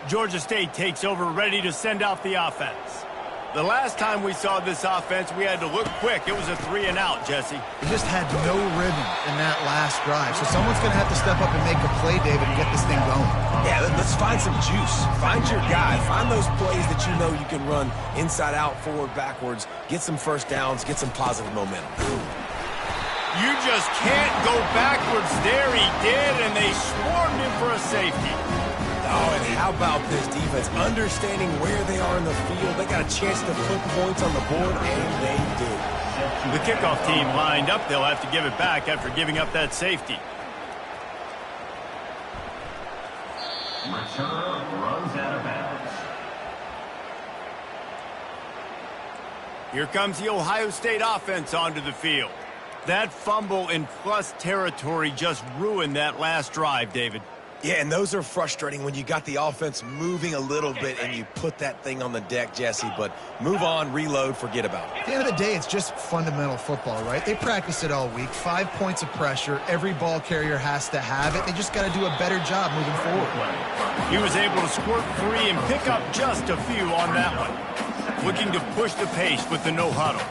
[SPEAKER 1] Georgia State takes over, ready to send out the offense. The last time we saw this offense, we had to look quick. It was a 3-and-out, Jesse.
[SPEAKER 3] They just had no rhythm in that last drive. So someone's going to have to step up and make a play, David, and get this thing going.
[SPEAKER 2] Yeah, let's find some juice. Find your guy. Find those plays that you know you can run inside out, forward, backwards. Get some first downs. Get some positive momentum.
[SPEAKER 1] You just can't go backwards there. He did, and they swarmed him for a safety.
[SPEAKER 2] Oh, and how about this defense? Understanding where they are in the field. They got a chance to put points on the board, and they do.
[SPEAKER 1] The kickoff team lined up. They'll have to give it back after giving up that safety.
[SPEAKER 6] Return runs out of bounds.
[SPEAKER 1] Here comes the Ohio State offense onto the field. That fumble in plus territory just ruined that last drive, David.
[SPEAKER 2] Yeah, and those are frustrating when you got the offense moving a little bit and you put that thing on the deck, Jesse. But move on, reload, forget about it.
[SPEAKER 3] At the end of the day, it's just fundamental football, right? They practice it all week. 5 points of pressure. Every ball carrier has to have it. They just got to do a better job moving forward.
[SPEAKER 1] He was able to squirt free and pick up just a few on that one. Looking to push the pace with the no huddle.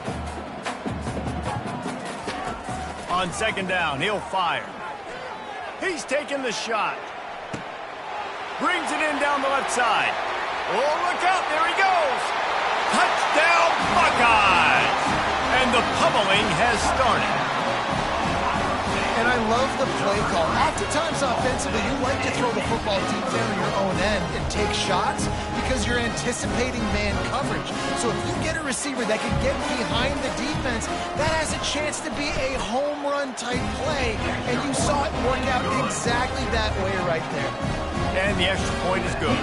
[SPEAKER 1] On second down, he'll fire. He's taking the shot. Brings it in down the left side. Oh, look out, there he goes. Touchdown, Buckeyes. And the pummeling has started.
[SPEAKER 3] And I love the play call. Oftentimes offensively, you like to throw the football deep down your own end and take shots because you're anticipating man coverage. So if you get a receiver that can get behind the defense, that has a chance to be a home run type play. And you saw it work out exactly that way right there.
[SPEAKER 1] And the extra point is good.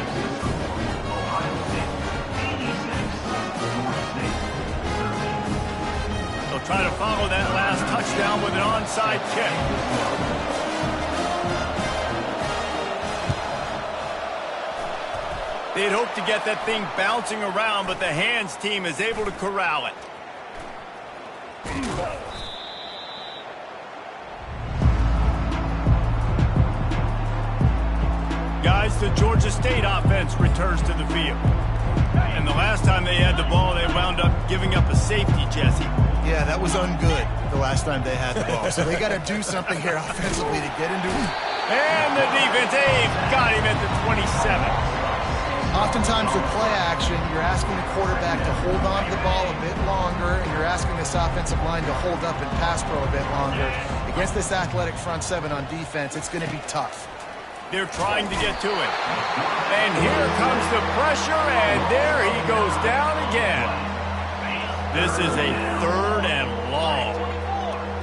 [SPEAKER 1] They'll try to follow that last touchdown with an onside kick. They'd hoped to get that thing bouncing around, but the hands team is able to corral it. Guys, the Georgia State offense returns to the field. And the last time they had the ball, they wound up giving up a safety, Jesse.
[SPEAKER 3] Yeah, that was ungood the last time they had the ball. So they got to do something here offensively to get into it.
[SPEAKER 1] And the defense, they've got him at the 27.
[SPEAKER 3] Oftentimes with play action, you're asking the quarterback to hold on to the ball a bit longer, and you're asking this offensive line to hold up and pass pro a bit longer. Against this athletic front seven on defense, it's going to be tough.
[SPEAKER 1] They're trying to get to it. And here comes the pressure, and there he goes down again. This is a 3rd and long.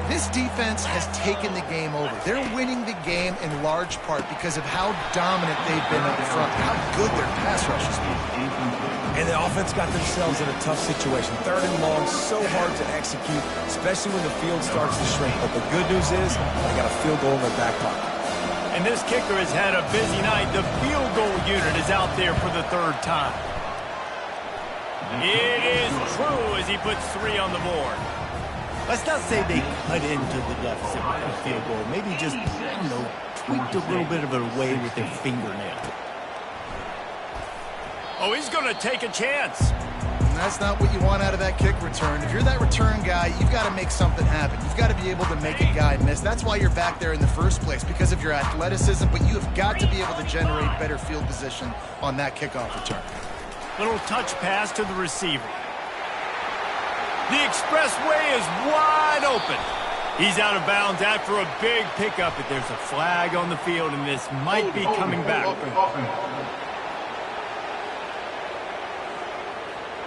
[SPEAKER 3] This defense has taken the game over. They're winning the game in large part because of how dominant they've been up front, how good their pass rush has been.
[SPEAKER 2] And the offense got themselves in a tough situation. 3rd and long, so hard to execute, especially when the field starts to shrink. But the good news is they got a field goal in their back pocket.
[SPEAKER 1] And this kicker has had a busy night. The field goal unit is out there for the 3rd time. It is true as he puts 3 on the board. Let's not say they cut into the deficit with a field goal. Maybe just, tweaked a little bit of it away with their fingernail. Oh, he's going to take a chance.
[SPEAKER 3] And that's not what you want out of that kick return. If you're that return guy, you've got to make something happen. You've got to be able to make a guy miss. That's why you're back there in the first place, because of your athleticism, but you have got to be able to generate better field position on that kickoff return.
[SPEAKER 1] Little touch pass to the receiver. The expressway is wide open. He's out of bounds after a big pickup, but there's a flag on the field, and this might be coming back.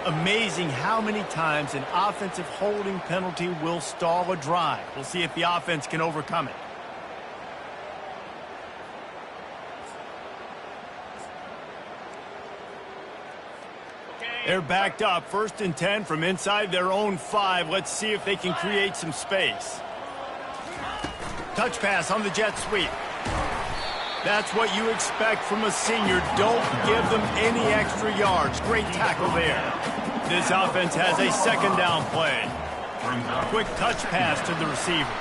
[SPEAKER 1] Amazing how many times an offensive holding penalty will stall a drive. We'll see if the offense can overcome it. They're backed up, 1st and 10 from inside their own 5. Let's see if they can create some space. Touch pass on the jet sweep. That's what you expect from a senior. Don't give them any extra yards. Great tackle there. This offense has a 2nd down play. Quick touch pass to the receiver.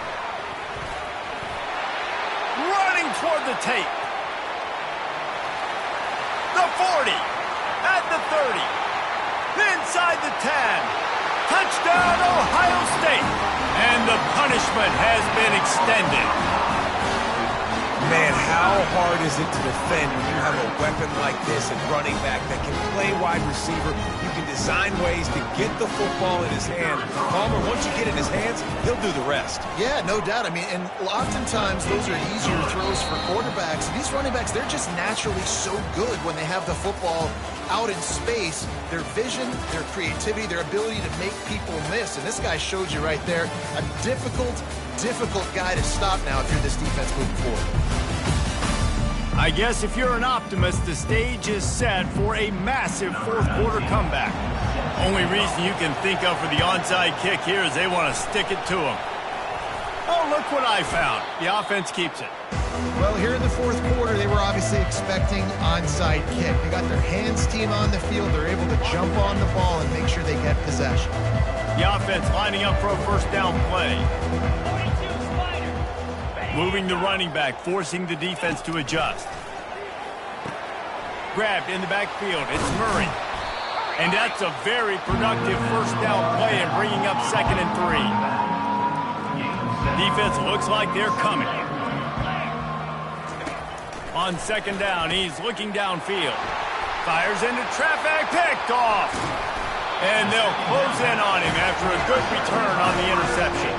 [SPEAKER 1] Running toward the tape. The 40. At the 30. Inside the 10. Touchdown, Ohio State. And the punishment has been extended.
[SPEAKER 2] Man, how hard is it to defend when you have a weapon like this at running back that can play wide receiver? You can design ways to get the football in his hand. Palmer, once you get it in his hands, he'll do the rest.
[SPEAKER 3] Yeah, no doubt. I mean, and oftentimes those are easier throws for quarterbacks. These running backs, they're just naturally so good when they have the football out in space. Their vision, their creativity, their ability to make people miss. And this guy showed you right there, a difficult guy to stop now if you're this defense moving forward.
[SPEAKER 1] I guess if you're an optimist, the stage is set for a massive 4th quarter comeback. Only reason you can think of for the onside kick here is they want to stick it to him. Oh, look what I found. The offense keeps it.
[SPEAKER 3] Well, here in the 4th quarter, they were obviously expecting onside kick. They got their hands team on the field. They're able to jump on the ball and make sure they get possession.
[SPEAKER 1] The offense lining up for a 1st down play. Moving the running back, forcing the defense to adjust. Grabbed in the backfield. It's Murray. And that's a very productive 1st down play and bringing up 2nd and 3. Defense looks like they're coming. On 2nd down, he's looking downfield. Fires into traffic, picked off. And they'll close in on him after a good return on the interception.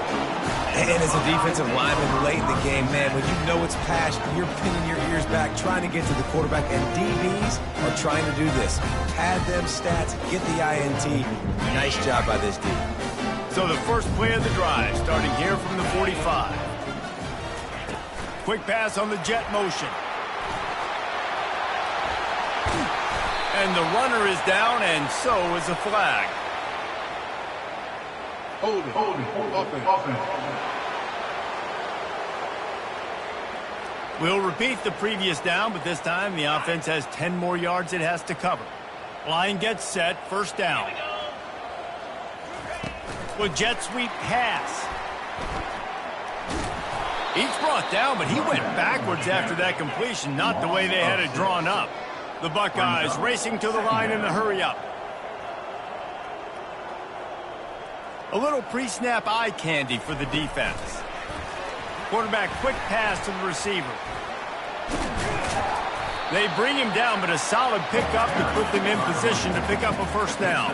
[SPEAKER 2] And as a defensive lineman late in the game, man, when you know it's passed, you're pinning your ears back, trying to get to the quarterback, and DBs are trying to do this. Pad them stats, get the INT. Nice job by this D.
[SPEAKER 1] So the first play of the drive, starting here from the 45. Quick pass on the jet motion. And the runner is down, and so is a flag.
[SPEAKER 5] Hold it. Offense.
[SPEAKER 1] We'll repeat the previous down, but this time the offense has 10 more yards it has to cover. Line gets set, 1st down. With jet sweep pass. He's brought down, but he went backwards after that completion, not the way they had it drawn up. The Buckeyes racing to the line in the hurry-up. A little pre-snap eye candy for the defense. Quarterback quick pass to the receiver. They bring him down, but a solid pickup to put them in position to pick up a first down.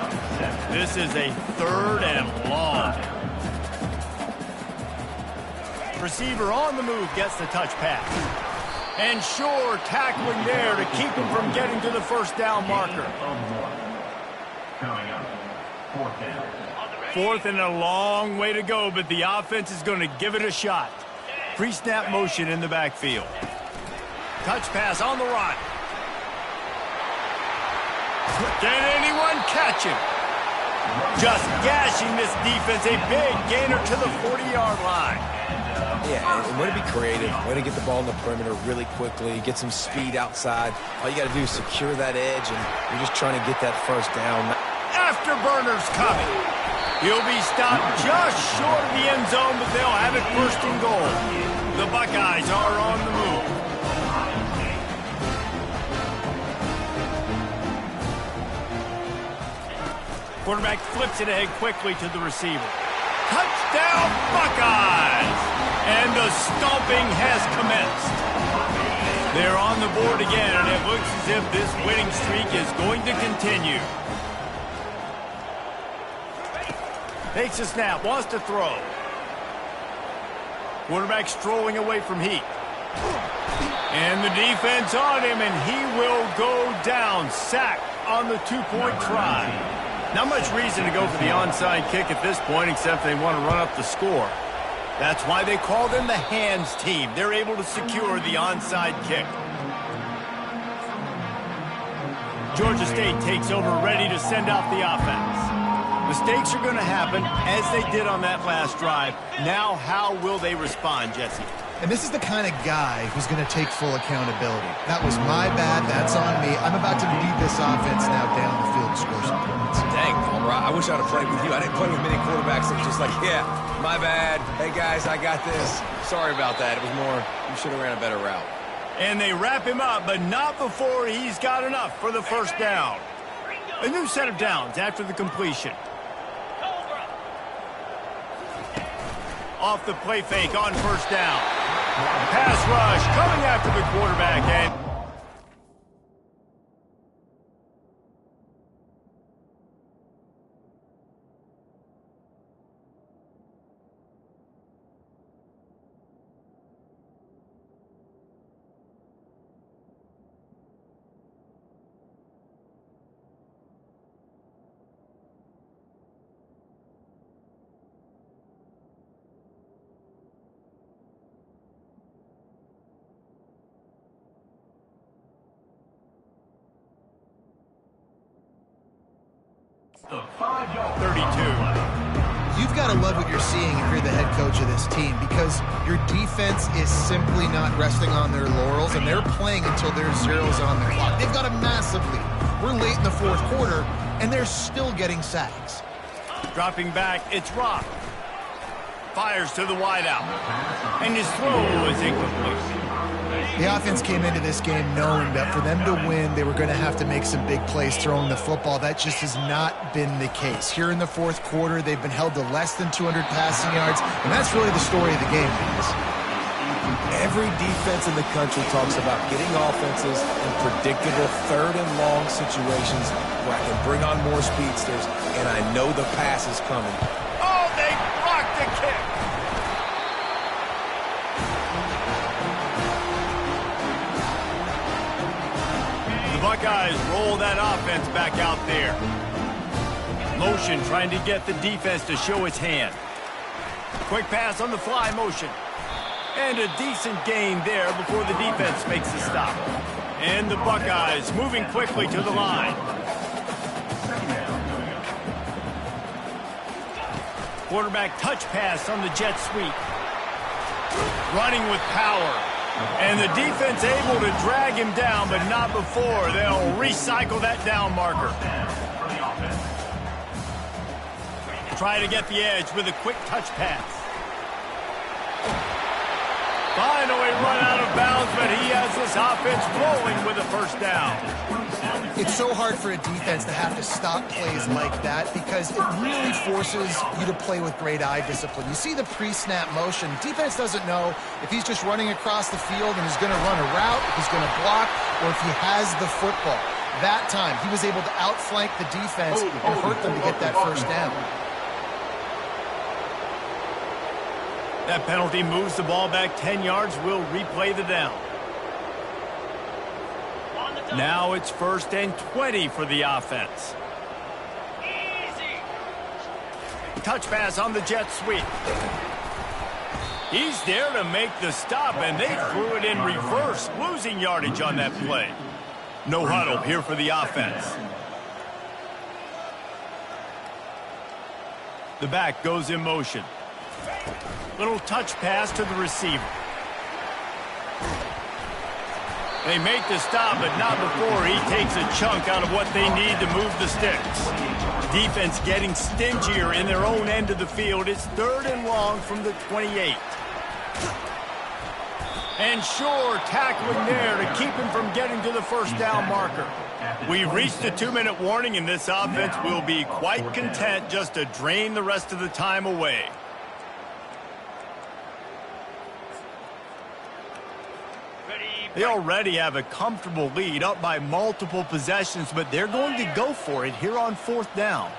[SPEAKER 1] This is a 3rd and long. Receiver on the move gets the touch pass. And sure, tackling there to keep him from getting to the first down marker.
[SPEAKER 6] Coming up, 4th down.
[SPEAKER 1] 4th and a long way to go, but the offense is going to give it a shot. Pre-snap motion in the backfield. Touch pass on the run. Can anyone catch him? Just gashing this defense. A big gainer to the 40-yard line.
[SPEAKER 2] Yeah, and way to be creative. Way to get the ball in the perimeter really quickly. Get some speed outside. All you got to do is secure that edge, and you're just trying to get that first down.
[SPEAKER 1] Afterburners coming. He'll be stopped just short of the end zone, but they'll have it 1st and goal. The Buckeyes are on the move. Quarterback flips it ahead quickly to the receiver. Touchdown, Buckeyes! And the stomping has commenced. They're on the board again, and it looks as if this winning streak is going to continue. Takes a snap, wants to throw. Quarterback strolling away from heat. And the defense on him, and he will go down. Sacked on the 2-point try. Not much reason to go for the onside kick at this point, except they want to run up the score. That's why they call them the hands team. They're able to secure the onside kick. Georgia State takes over, ready to send out the offense. Mistakes are going to happen, as they did on that last drive. Now, how will they respond, Jesse?
[SPEAKER 3] And this is the kind of guy who's going to take full accountability. That was my bad. That's on me. I'm about to lead this offense now down the field and score some points.
[SPEAKER 2] Dang, Palmer, I wish I'd have played with you. I didn't play with many quarterbacks that was just like, yeah, my bad. Hey, guys, I got this. Sorry about that. It was more, you should have ran a better route.
[SPEAKER 1] And they wrap him up, but not before he's got enough for the first down. A new set of downs after the completion. Off the play fake on first down. Pass rush coming after the quarterback, and
[SPEAKER 6] The 5-yard
[SPEAKER 1] 32.
[SPEAKER 3] You've got to love what you're seeing if you're the head coach of this team, because your defense is simply not resting on their laurels, and they're playing until there's zeros on the clock. They've got a massive lead. We're late in the 4th quarter, and they're still getting sacks.
[SPEAKER 1] Dropping back, it's Rock. Fires to the wideout. And his throw is incomplete.
[SPEAKER 3] The offense came into this game knowing that for them to win, they were going to have to make some big plays throwing the football. That just has not been the case. Here in the 4th quarter, they've been held to less than 200 passing yards, and that's really the story of the game, guys.
[SPEAKER 2] Every defense in the country talks about getting offenses in predictable 3rd and long situations where I can bring on more speedsters, and I know the pass is coming.
[SPEAKER 1] Oh, they blocked the kick. The Buckeyes roll that offense back out there. Motion trying to get the defense to show its hand. Quick pass on the fly motion. And a decent gain there before the defense makes the stop. And the Buckeyes moving quickly to the line. Quarterback touch pass on the jet sweep. Running with power. And the defense able to drag him down, but not before. They'll recycle that down marker. Try to get the edge with a quick touch pass. Finally run out of bounds, but he has this offense rolling with a first down.
[SPEAKER 3] It's so hard for a defense to have to stop plays like that because it really forces you to play with great eye discipline. You see the pre-snap motion. Defense doesn't know if he's just running across the field and he's going to run a route, if he's going to block, or if he has the football. That time, he was able to outflank the defense and hurt them to get that first down.
[SPEAKER 1] That penalty moves the ball back 10 yards. We'll replay the down. Now it's 1st and 20 for the offense. Easy. Touch pass on the jet sweep. He's there to make the stop, and they threw it in reverse, losing yardage on that play. No huddle here for the offense. The back goes in motion. Little touch pass to the receiver. They make the stop, but not before he takes a chunk out of what they need to move the sticks. Defense getting stingier in their own end of the field. It's 3rd and long from the 28. And sure, tackling there to keep him from getting to the first down marker. We've reached the 2-minute warning, and this offense will be quite content just to drain the rest of the time away. They already have a comfortable lead, up by multiple possessions, but they're going to go for it here on 4th down.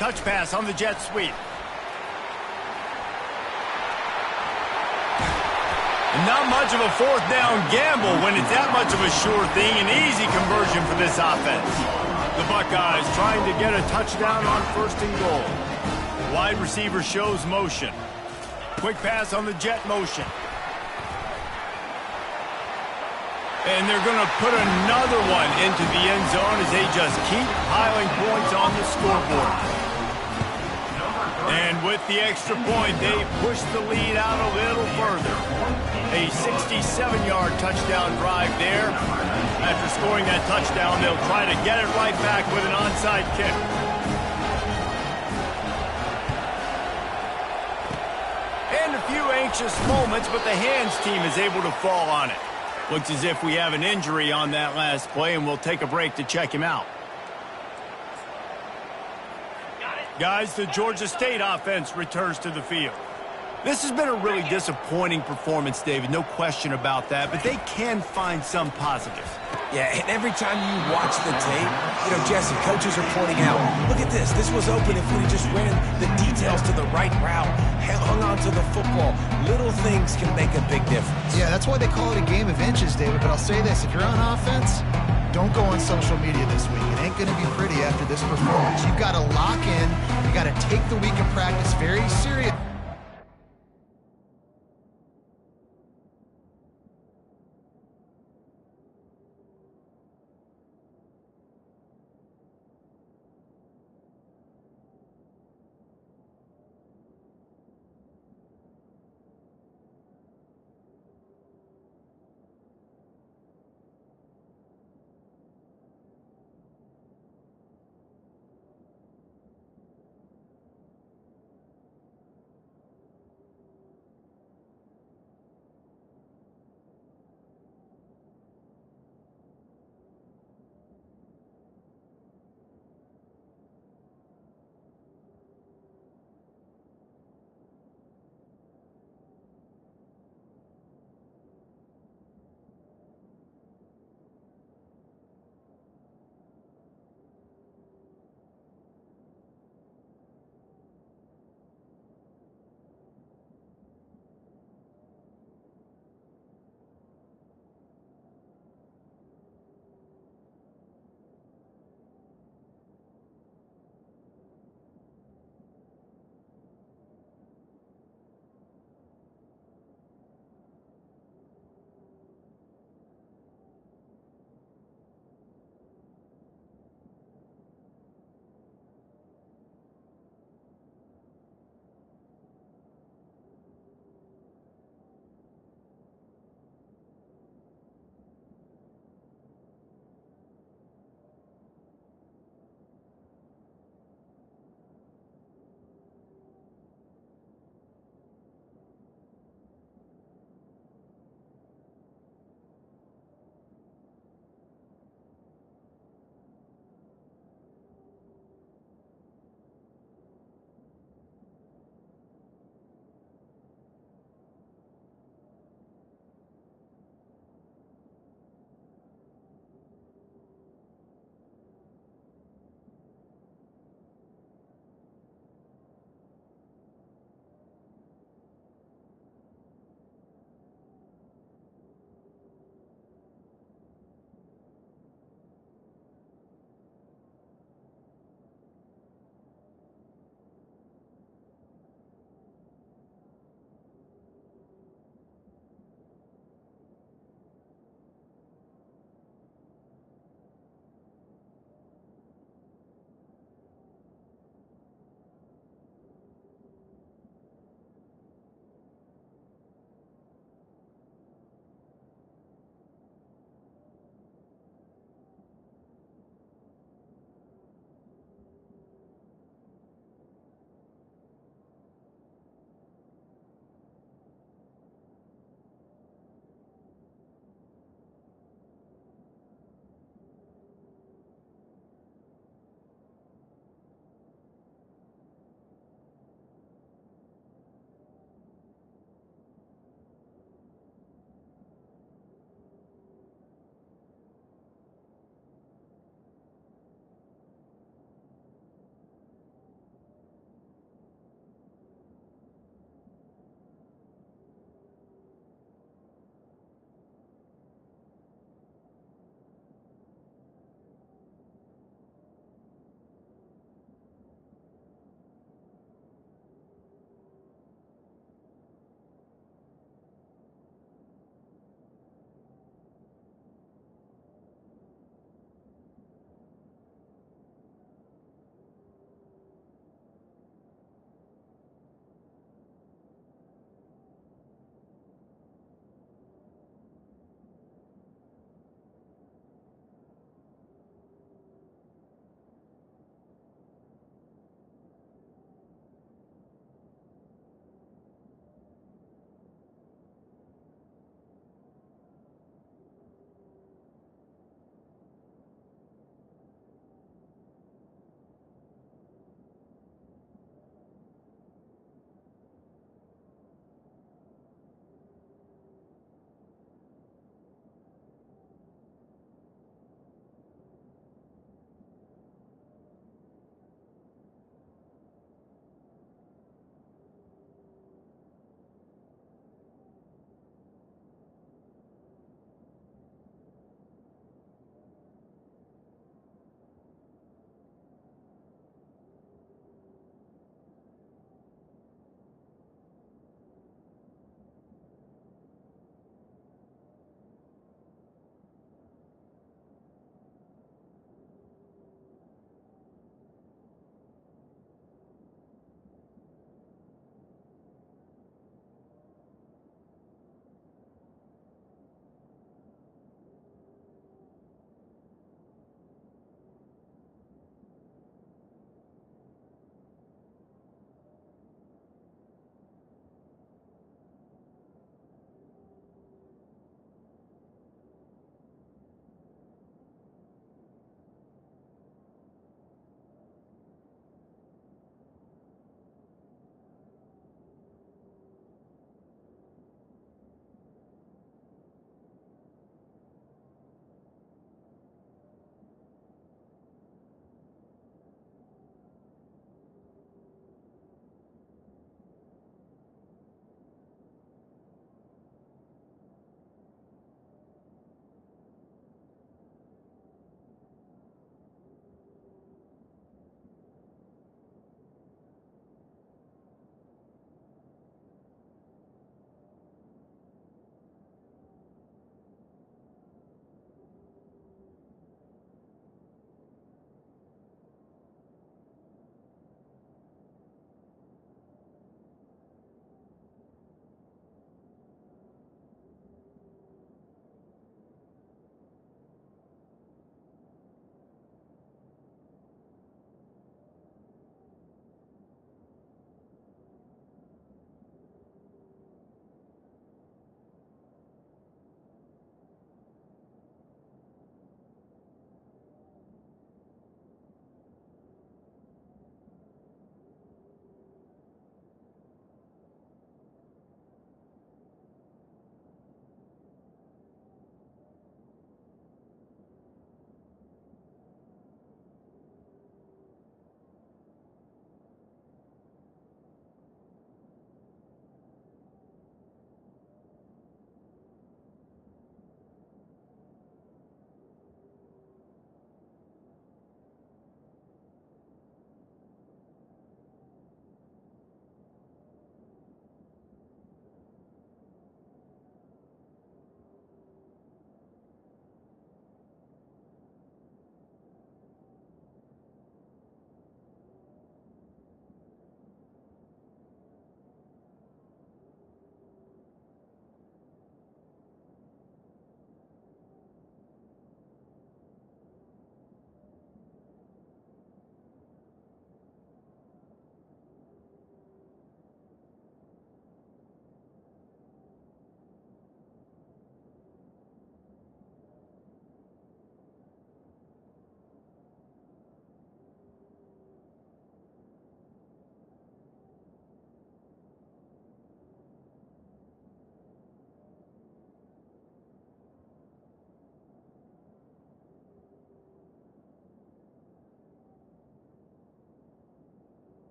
[SPEAKER 1] Touch pass on the jet sweep. Not much of a 4th down gamble when it's that much of a sure thing, an easy conversion for this offense. The Buckeyes trying to get a touchdown on 1st and goal. Wide receiver shows motion. Quick pass on the jet motion. And they're going to put another one into the end zone as they just keep piling points on the scoreboard. And with the extra point, they push the lead out a little further. A 67-yard touchdown drive there. After scoring that touchdown, they'll try to get it right back with an onside kick. And a few anxious moments, but the hands team is able to fall on it. Looks as if we have an injury on that last play, and we'll take a break to check him out. Guys, the Georgia State offense returns to the field. This has been a really disappointing performance, David, no question about that, but they can find some positives.
[SPEAKER 2] Yeah, and every time you watch the tape, Jesse, coaches are pointing out, look at this. This was open if we just ran the details to the right route, hung on to the football. Little things can make a big difference.
[SPEAKER 3] Yeah, that's why they call it a game of inches, David. But I'll say this, if you're on offense, don't go on social media this week. It ain't going to be pretty after this performance. You've got to lock in. You got to take the week of practice very seriously.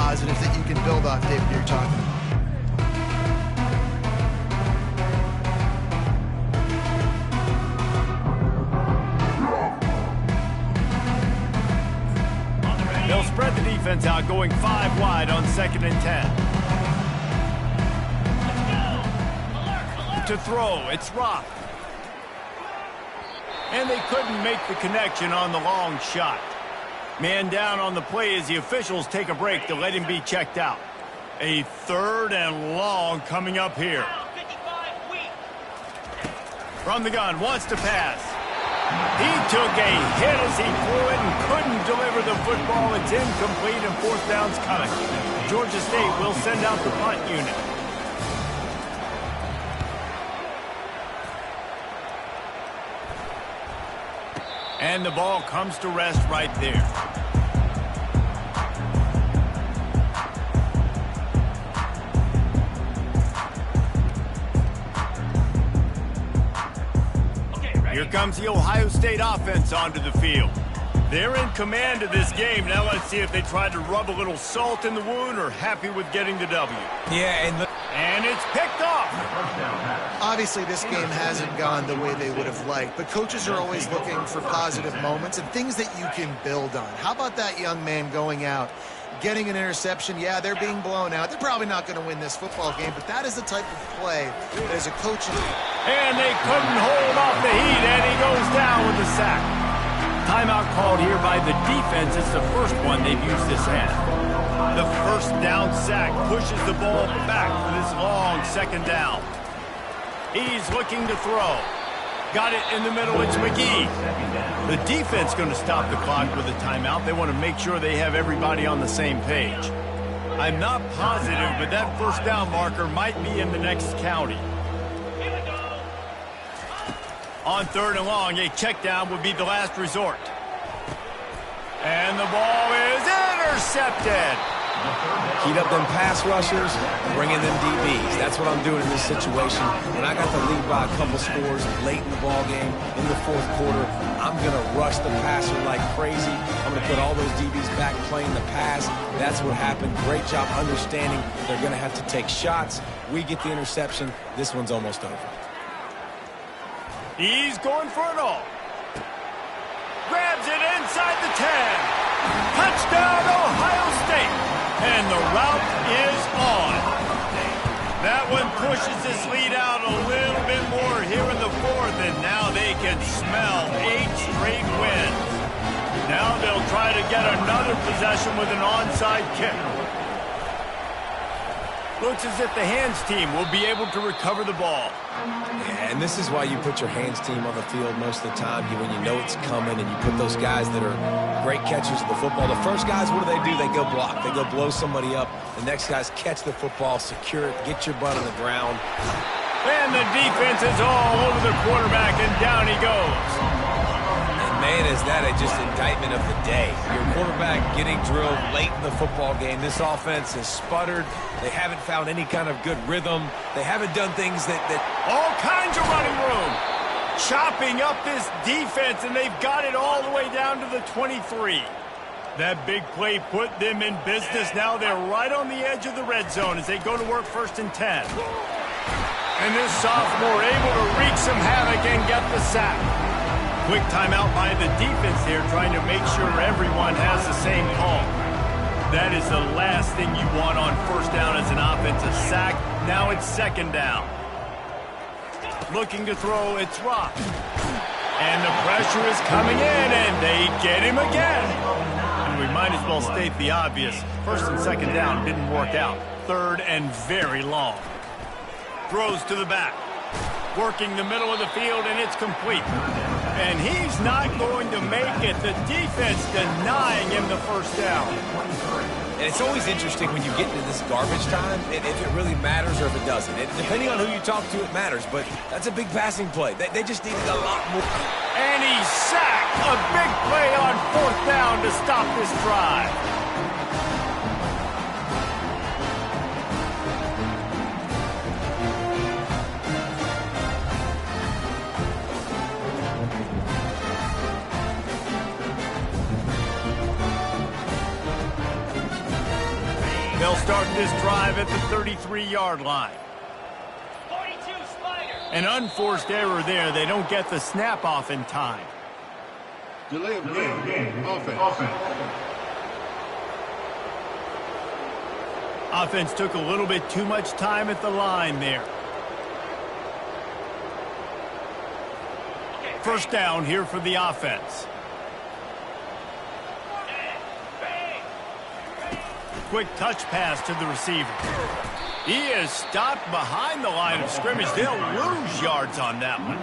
[SPEAKER 3] positives that you can build off, David, you're talking about.
[SPEAKER 1] They'll spread the defense out, going 5 wide on 2nd and 10. To throw, it's Rock. And they couldn't make the connection on the long shot. Man down on the play as the officials take a break to let him be checked out. A 3rd and long coming up here. From the gun, wants to pass. He took a hit as he threw it and couldn't deliver the football. It's incomplete and 4th down's coming. Georgia State will send out the punt unit. And the ball comes to rest right there. Here comes the Ohio State offense onto the field. They're in command of this game. Now let's see if they try to rub a little salt in the wound or happy with getting the W.
[SPEAKER 2] Yeah,
[SPEAKER 1] and it's picked off.
[SPEAKER 3] Obviously, this game hasn't gone the way they would have liked, but coaches are always looking for positive moments and things that you can build on. How about that young man going out, getting an interception? Yeah, they're being blown out. They're probably not going to win this football game, but that is the type of play that as a coach...
[SPEAKER 1] And they couldn't hold off the heat, and he goes down with the sack. Timeout called here by the defense. It's the first one they've used this half. The 1st down sack pushes the ball back for this long 2nd down. He's looking to throw. Got it in the middle. It's McGee. The defense going to stop the clock with a timeout. They want to make sure they have everybody on the same page. I'm not positive, but that 1st down marker might be in the next county. On 3rd and long, a check down would be the last resort. And the ball is intercepted.
[SPEAKER 2] Heat up them pass rushers, bring in them DBs. That's what I'm doing in this situation. When I got the lead by a couple scores late in the ball game, in the 4th quarter, I'm going to rush the passer like crazy. I'm going to put all those DBs back playing the pass. That's what happened. Great job understanding they're going to have to take shots. We get the interception. This one's almost over.
[SPEAKER 1] He's going for it all. Grabs it inside the 10. Touchdown, Ohio State. And the route is on. That one pushes this lead out a little bit more here in the 4th, and now they can smell 8 straight wins. Now they'll try to get another possession with an onside kick. Looks as if the hands team will be able to recover the ball.
[SPEAKER 2] Yeah, and this is why you put your hands team on the field most of the time. When you know it's coming and you put those guys that are great catchers of the football. The first guys, what do? They go block. They go blow somebody up. The next guys catch the football, secure it, get your butt on the ground.
[SPEAKER 1] And the defense is all over the quarterback, and down he goes.
[SPEAKER 2] Man, is that just indictment of the day. Your quarterback getting drilled late in the football game. This offense has sputtered. They haven't found any kind of good rhythm. They haven't done things that...
[SPEAKER 1] All kinds of running room. Chopping up this defense, and they've got it all the way down to the 23. That big play put them in business. Now they're right on the edge of the red zone as they go to work 1st and 10. And this sophomore able to wreak some havoc and get the sack. Quick timeout by the defense here, trying to make sure everyone has the same call. That is the last thing you want on 1st down as an offensive sack. Now it's 2nd down. Looking to throw, it's Rock. And the pressure is coming in, and they get him again. And we might as well state the obvious. 1st and 2nd down didn't work out. 3rd and very long. Throws to the back. Working the middle of the field, and it's complete. And he's not going to make it. The defense denying him the 1st down.
[SPEAKER 2] And it's always interesting when you get into this garbage time, if it really matters or if it doesn't. Depending on who you talk to, it matters. But that's a big passing play. They just needed a lot more.
[SPEAKER 1] And he's sacked. A big play on 4th down to stop this drive. They'll start this drive at the 33-yard line.
[SPEAKER 4] 42 Spider.
[SPEAKER 1] An unforced error there. They don't get the snap off in time.
[SPEAKER 5] Delay of game. Offense.
[SPEAKER 1] Offense took a little bit too much time at the line there. First down here for the offense. Quick touch pass to the receiver. He is stopped behind the line of scrimmage. They'll lose yards on that one.